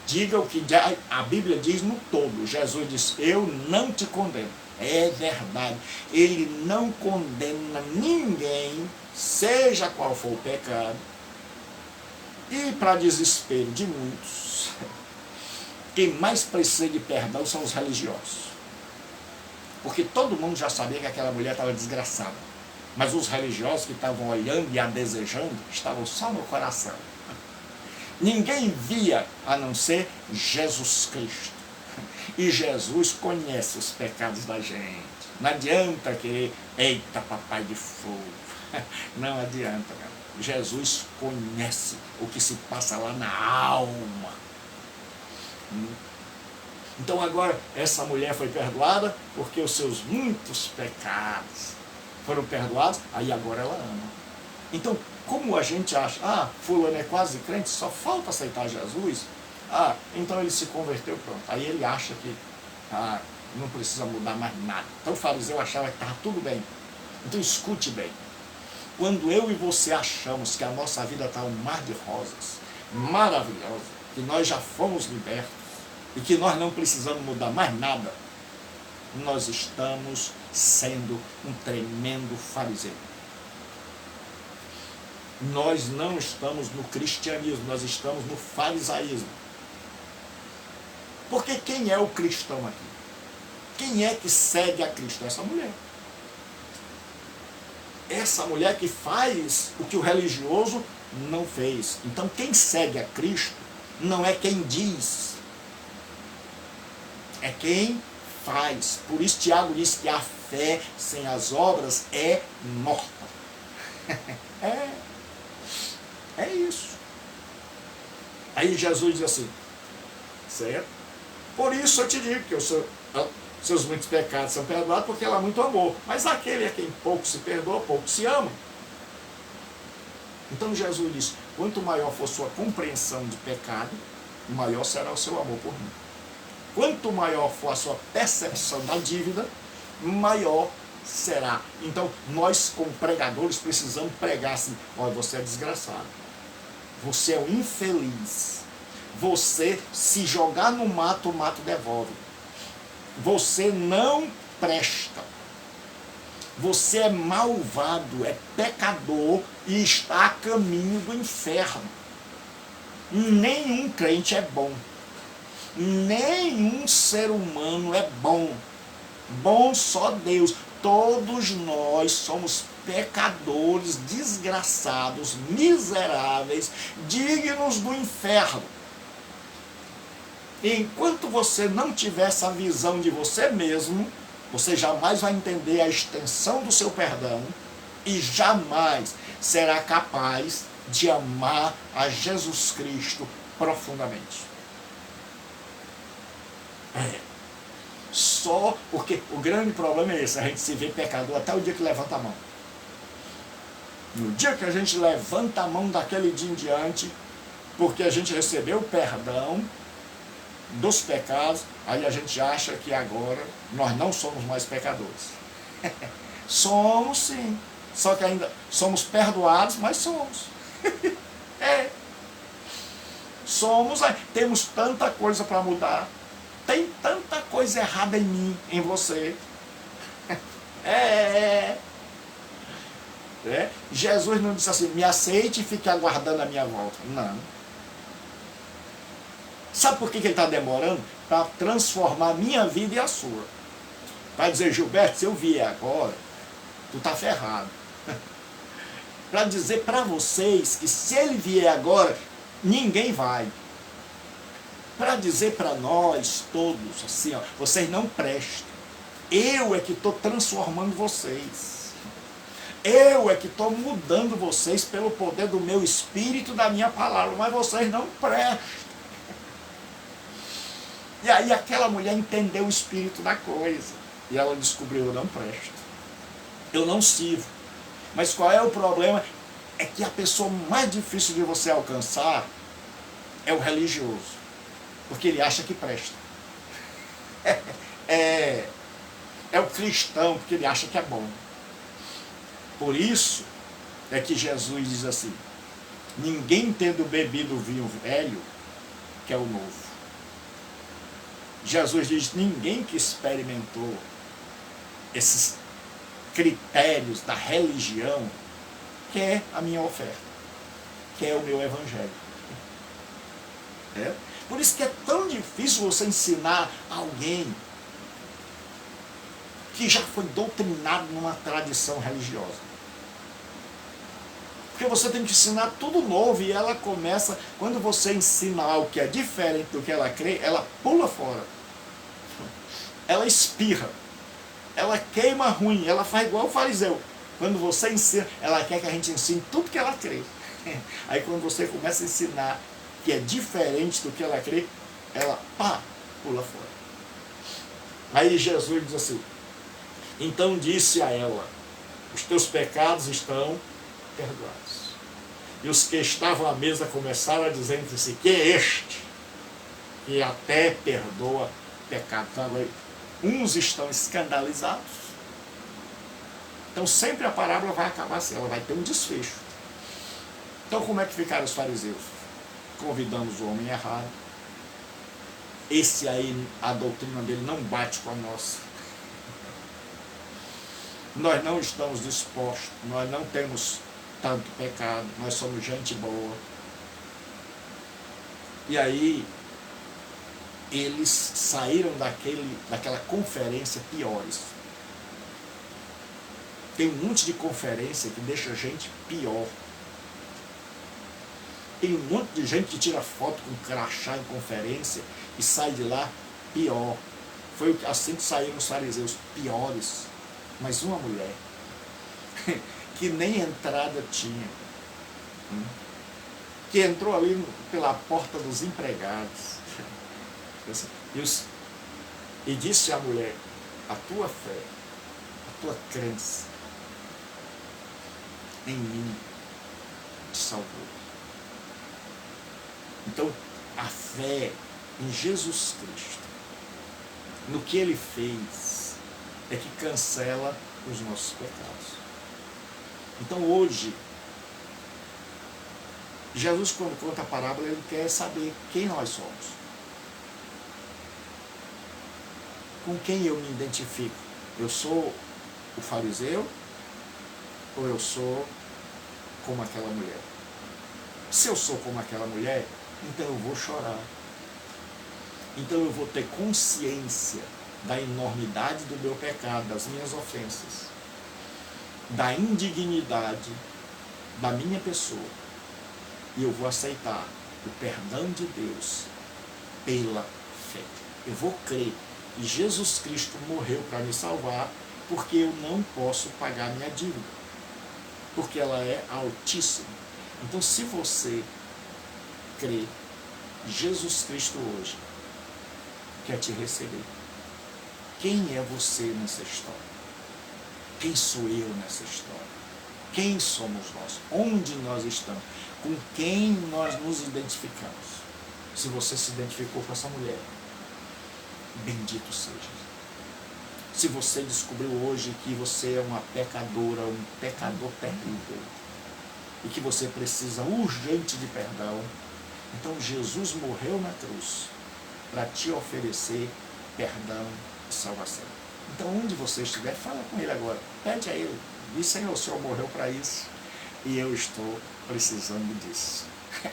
Diga o que a Bíblia diz no todo. Jesus diz, eu não te condeno. É verdade. Ele não condena ninguém, seja qual for o pecado. E para desespero de muitos, quem mais precisa de perdão são os religiosos. Porque todo mundo já sabia que aquela mulher estava desgraçada. Mas os religiosos que estavam olhando e a desejando, estavam só no coração. Ninguém via a não ser Jesus Cristo. E Jesus conhece os pecados da gente. Não adianta querer, eita papai de fogo. Não adianta, meu. Jesus conhece o que se passa lá na alma. Então agora essa mulher foi perdoada porque os seus muitos pecados foram perdoados, aí agora ela ama. Então, como a gente acha, fulano é quase crente, só falta aceitar Jesus, então ele se converteu, pronto. Aí ele acha que não precisa mudar mais nada. Então o fariseu achava que estava tudo bem. Então escute bem. Quando eu e você achamos que a nossa vida está um mar de rosas, maravilhosa, que nós já fomos libertos e que nós não precisamos mudar mais nada, nós estamos sendo um tremendo fariseu. Nós não estamos no cristianismo, nós estamos no farisaísmo. Porque quem é o cristão aqui? Quem é que segue a Cristo? Essa mulher. Essa mulher que faz o que o religioso não fez. Então quem segue a Cristo não é quem diz, é quem faz. Por isso Tiago diz que a fé sem as obras é morta. É isso. Aí Jesus diz assim, certo? Por isso eu te digo que seus muitos pecados são perdoados, porque ela muito amou. Mas aquele a quem pouco se perdoa, pouco se ama. Então Jesus diz, quanto maior for sua compreensão de pecado, maior será o seu amor por mim. Quanto maior for a sua percepção da dívida, maior será. Então, nós como pregadores precisamos pregar assim, olha, você é desgraçado. Você é um infeliz. Você, se jogar no mato, o mato devolve. Você não presta. Você é malvado, é pecador e está a caminho do inferno. Nenhum crente é bom. Nenhum ser humano é bom. Bom só Deus. Todos nós somos pecadores, desgraçados, miseráveis, dignos do inferno. E enquanto você não tiver essa visão de você mesmo, você jamais vai entender a extensão do seu perdão e jamais será capaz de amar a Jesus Cristo profundamente. Só porque o grande problema é esse, a gente se vê pecador até o dia que levanta a mão. No dia que a gente levanta a mão daquele dia em diante, porque a gente recebeu o perdão dos pecados, aí a gente acha que agora nós não somos mais pecadores. Somos sim, só que ainda somos perdoados, mas somos. Somos, temos tanta coisa para mudar, tem tanta coisa errada em mim, em você. Jesus não disse assim, me aceite e fique aguardando a minha volta. Não. Sabe por que ele está demorando? Para transformar a minha vida e a sua. Para dizer, Gilberto, se eu vier agora, tu está ferrado. Para dizer para vocês que se ele vier agora, ninguém vai. Para dizer para nós todos, assim, ó, vocês não prestam. Eu é que estou transformando vocês. Eu é que estou mudando vocês pelo poder do meu espírito, da minha palavra, mas vocês não prestam. E aí aquela mulher entendeu o espírito da coisa. E ela descobriu, eu não presto. Eu não sirvo. Mas qual é o problema? É que a pessoa mais difícil de você alcançar é o religioso. Porque ele acha que presta. É o cristão, porque ele acha que é bom. Por isso é que Jesus diz assim, ninguém tendo bebido o vinho velho quer o novo. Jesus diz, ninguém que experimentou esses critérios da religião quer a minha oferta, quer o meu evangelho. Por isso que é tão difícil você ensinar alguém que já foi doutrinado numa tradição religiosa. Porque você tem que ensinar tudo novo e ela começa, quando você ensina algo que é diferente do que ela crê, ela pula fora. Ela espirra. Ela queima ruim, ela faz igual o fariseu. Quando você ensina, ela quer que a gente ensine tudo que ela crê. Aí quando você começa a ensinar que é diferente do que ela crê, ela pula fora. Aí Jesus diz assim, então disse a ela, os teus pecados estão perdoados. E os que estavam à mesa começaram a dizer entre si, quem é este que até perdoa pecado? Então, agora, uns estão escandalizados. Então sempre a parábola vai acabar assim, ela vai ter um desfecho. Então como é que ficaram os fariseus? convidamos o homem errado. Esse aí, a doutrina dele não bate com a nossa. Nós não estamos dispostos, nós não temos tanto pecado, nós somos gente boa. E aí, eles saíram daquela conferência piores. Tem um monte de conferência que deixa a gente pior. Tem um monte de gente que tira foto com crachá em conferência e sai de lá pior. Foi assim que saíram os fariseus, piores. Mas uma mulher que nem entrada tinha, que entrou ali pela porta dos empregados, e disse à mulher: a tua fé, a tua crença em mim te salvou. Então, a fé em Jesus Cristo, no que Ele fez, é que cancela os nossos pecados. Então, hoje, Jesus, quando conta a parábola, Ele quer saber quem nós somos. Com quem eu me identifico? Eu sou o fariseu ou eu sou como aquela mulher? Se eu sou como aquela mulher, então eu vou chorar. Então eu vou ter consciência da enormidade do meu pecado, das minhas ofensas, da indignidade da minha pessoa. E eu vou aceitar o perdão de Deus pela fé. Eu vou crer que Jesus Cristo morreu para me salvar, porque eu não posso pagar minha dívida, porque ela é altíssima. Então, se você crê, Jesus Cristo hoje quer te receber. Quem é você nessa história? Quem sou eu nessa história? Quem somos nós? Onde nós estamos? Com quem nós nos identificamos? Se você se identificou com essa mulher, bendito seja. Se você descobriu hoje que você é uma pecadora, um pecador terrível, e que você precisa urgente de perdão, então Jesus morreu na cruz para te oferecer perdão e salvação. Então, onde você estiver, fala com Ele agora, pede a Ele, diz: Senhor, o Senhor morreu para isso, e eu estou precisando disso.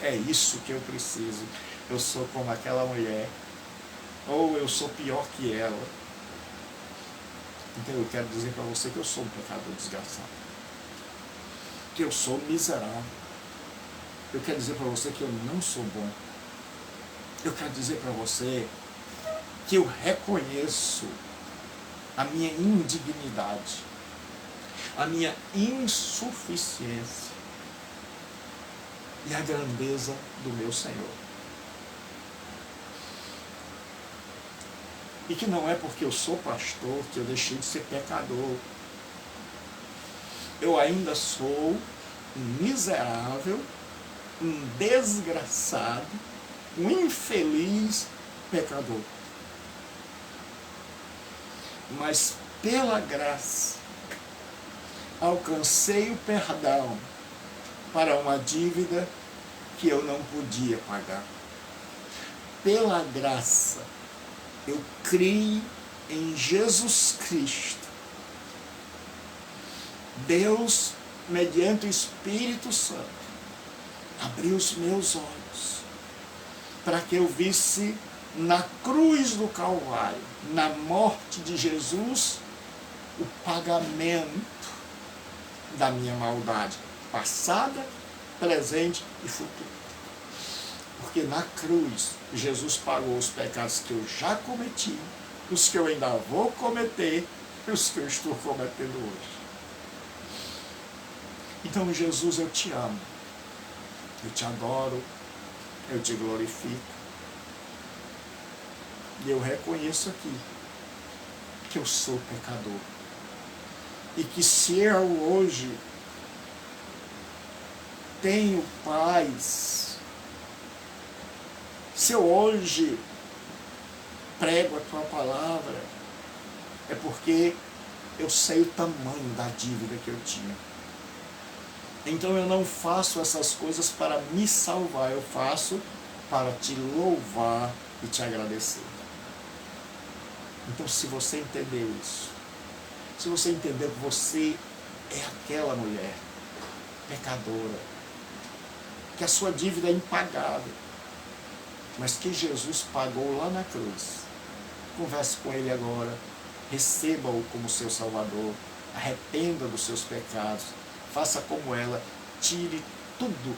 É isso que eu preciso. Eu sou como aquela mulher, ou eu sou pior que ela. Então eu quero dizer para você que eu sou um pecador desgraçado, que eu sou miserável. Eu quero dizer para você que eu não sou bom. Eu quero dizer para você que eu reconheço a minha indignidade, a minha insuficiência e a grandeza do meu Senhor. E que não é porque eu sou pastor que eu deixei de ser pecador. Eu ainda sou um miserável, um desgraçado, um infeliz pecador. Mas pela graça alcancei o perdão para uma dívida que eu não podia pagar. Pela graça eu criei em Jesus Cristo. Deus, mediante o Espírito Santo, abriu os meus olhos para que eu visse na cruz do Calvário, na morte de Jesus, o pagamento da minha maldade passada, presente e futura. Porque na cruz, Jesus pagou os pecados que eu já cometi, os que eu ainda vou cometer e os que eu estou cometendo hoje. Então, Jesus, eu te amo, eu te adoro, eu te glorifico. E eu reconheço aqui que eu sou pecador. E que se eu hoje tenho paz, se eu hoje prego a tua palavra, é porque eu sei o tamanho da dívida que eu tinha. Então eu não faço essas coisas para me salvar, eu faço para te louvar e te agradecer. Então, se você entendeu isso, se você entendeu que você é aquela mulher pecadora, que a sua dívida é impagável, mas que Jesus pagou lá na cruz, converse com Ele agora, receba-o como seu Salvador, arrependa dos seus pecados, faça como ela, tire tudo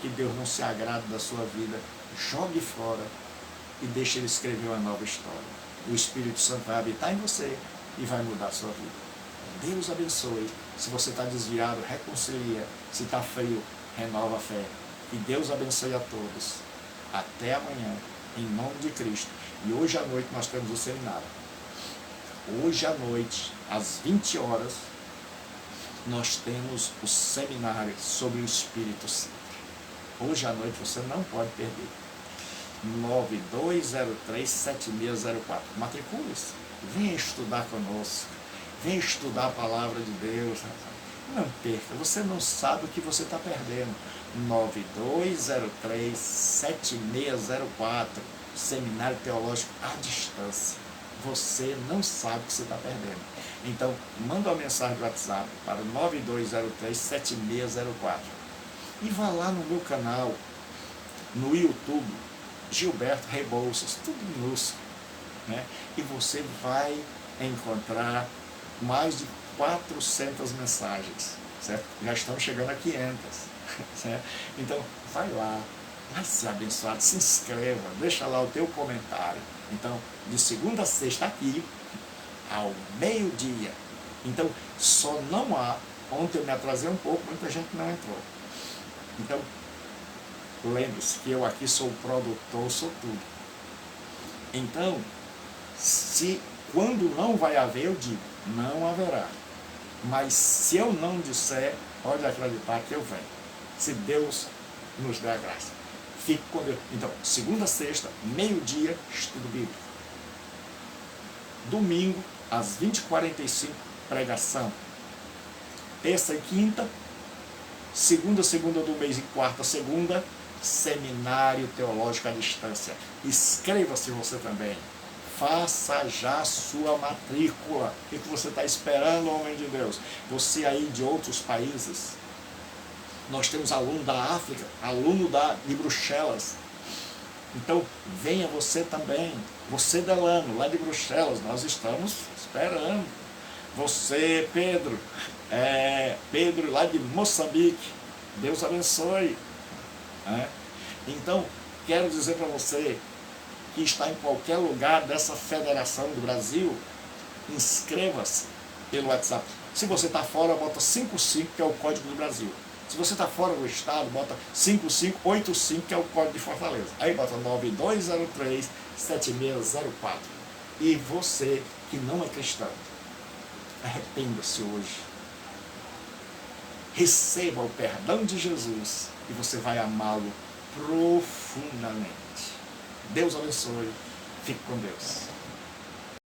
que Deus não se agrada da sua vida, jogue fora e deixe Ele escrever uma nova história. O Espírito Santo vai habitar em você e vai mudar a sua vida. Deus abençoe. Se você está desviado, reconcilia. Se está frio, renova a fé. Que Deus abençoe a todos. Até amanhã, em nome de Cristo. E hoje à noite nós temos o seminário. Hoje à noite, às 20 horas, nós temos o seminário sobre o Espírito Santo. Hoje à noite você não pode perder. 9203-7604. Matricule-se. Venha estudar conosco. Venha estudar a palavra de Deus. Não perca. Você não sabe o que você está perdendo. 9203-7604. Seminário Teológico à distância. Você não sabe o que você está perdendo. Então, manda uma mensagem do WhatsApp para 9203-7604. E vá lá no meu canal, no YouTube, Gilberto Rebouças, tudo minúsculo, né? E você vai encontrar mais de 400 mensagens, certo? Já estamos chegando a 500, certo? Então, vai lá, vai ser abençoado, se inscreva, deixa lá o teu comentário. Então, de segunda a sexta aqui, ao meio-dia. Então, só não há, ontem eu me atrasei um pouco, muita gente não entrou. Então, lembre-se que eu aqui sou o produtor, sou tudo. Então, quando não vai haver, eu digo, não haverá. Mas se eu não disser, pode acreditar que eu venho. Se Deus nos der a graça. Fique com Deus. Então, segunda a sexta, meio-dia, estudo bíblico. Domingo, às 20h45, pregação. Terça e quinta, segunda do mês e quarta, segunda, seminário teológico à distância. Inscreva-se você também. Faça já a sua matrícula. O que você está esperando, homem de Deus? Você aí de outros países. Nós temos aluno da África, aluno de Bruxelas. Então, venha você também. Você, Delano, lá de Bruxelas, nós estamos esperando. Você, Pedro, Pedro lá de Moçambique, Deus abençoe. Então, quero dizer para você que está em qualquer lugar dessa federação do Brasil, inscreva-se pelo WhatsApp. Se você está fora, bota 55, que é o código do Brasil. Se você está fora do estado, bota 5585, que é o código de Fortaleza. Aí bota 9203-7604. E você que não é cristão, arrependa-se hoje. Receba o perdão de Jesus e você vai amá-lo profundamente. Deus abençoe. Fique com Deus.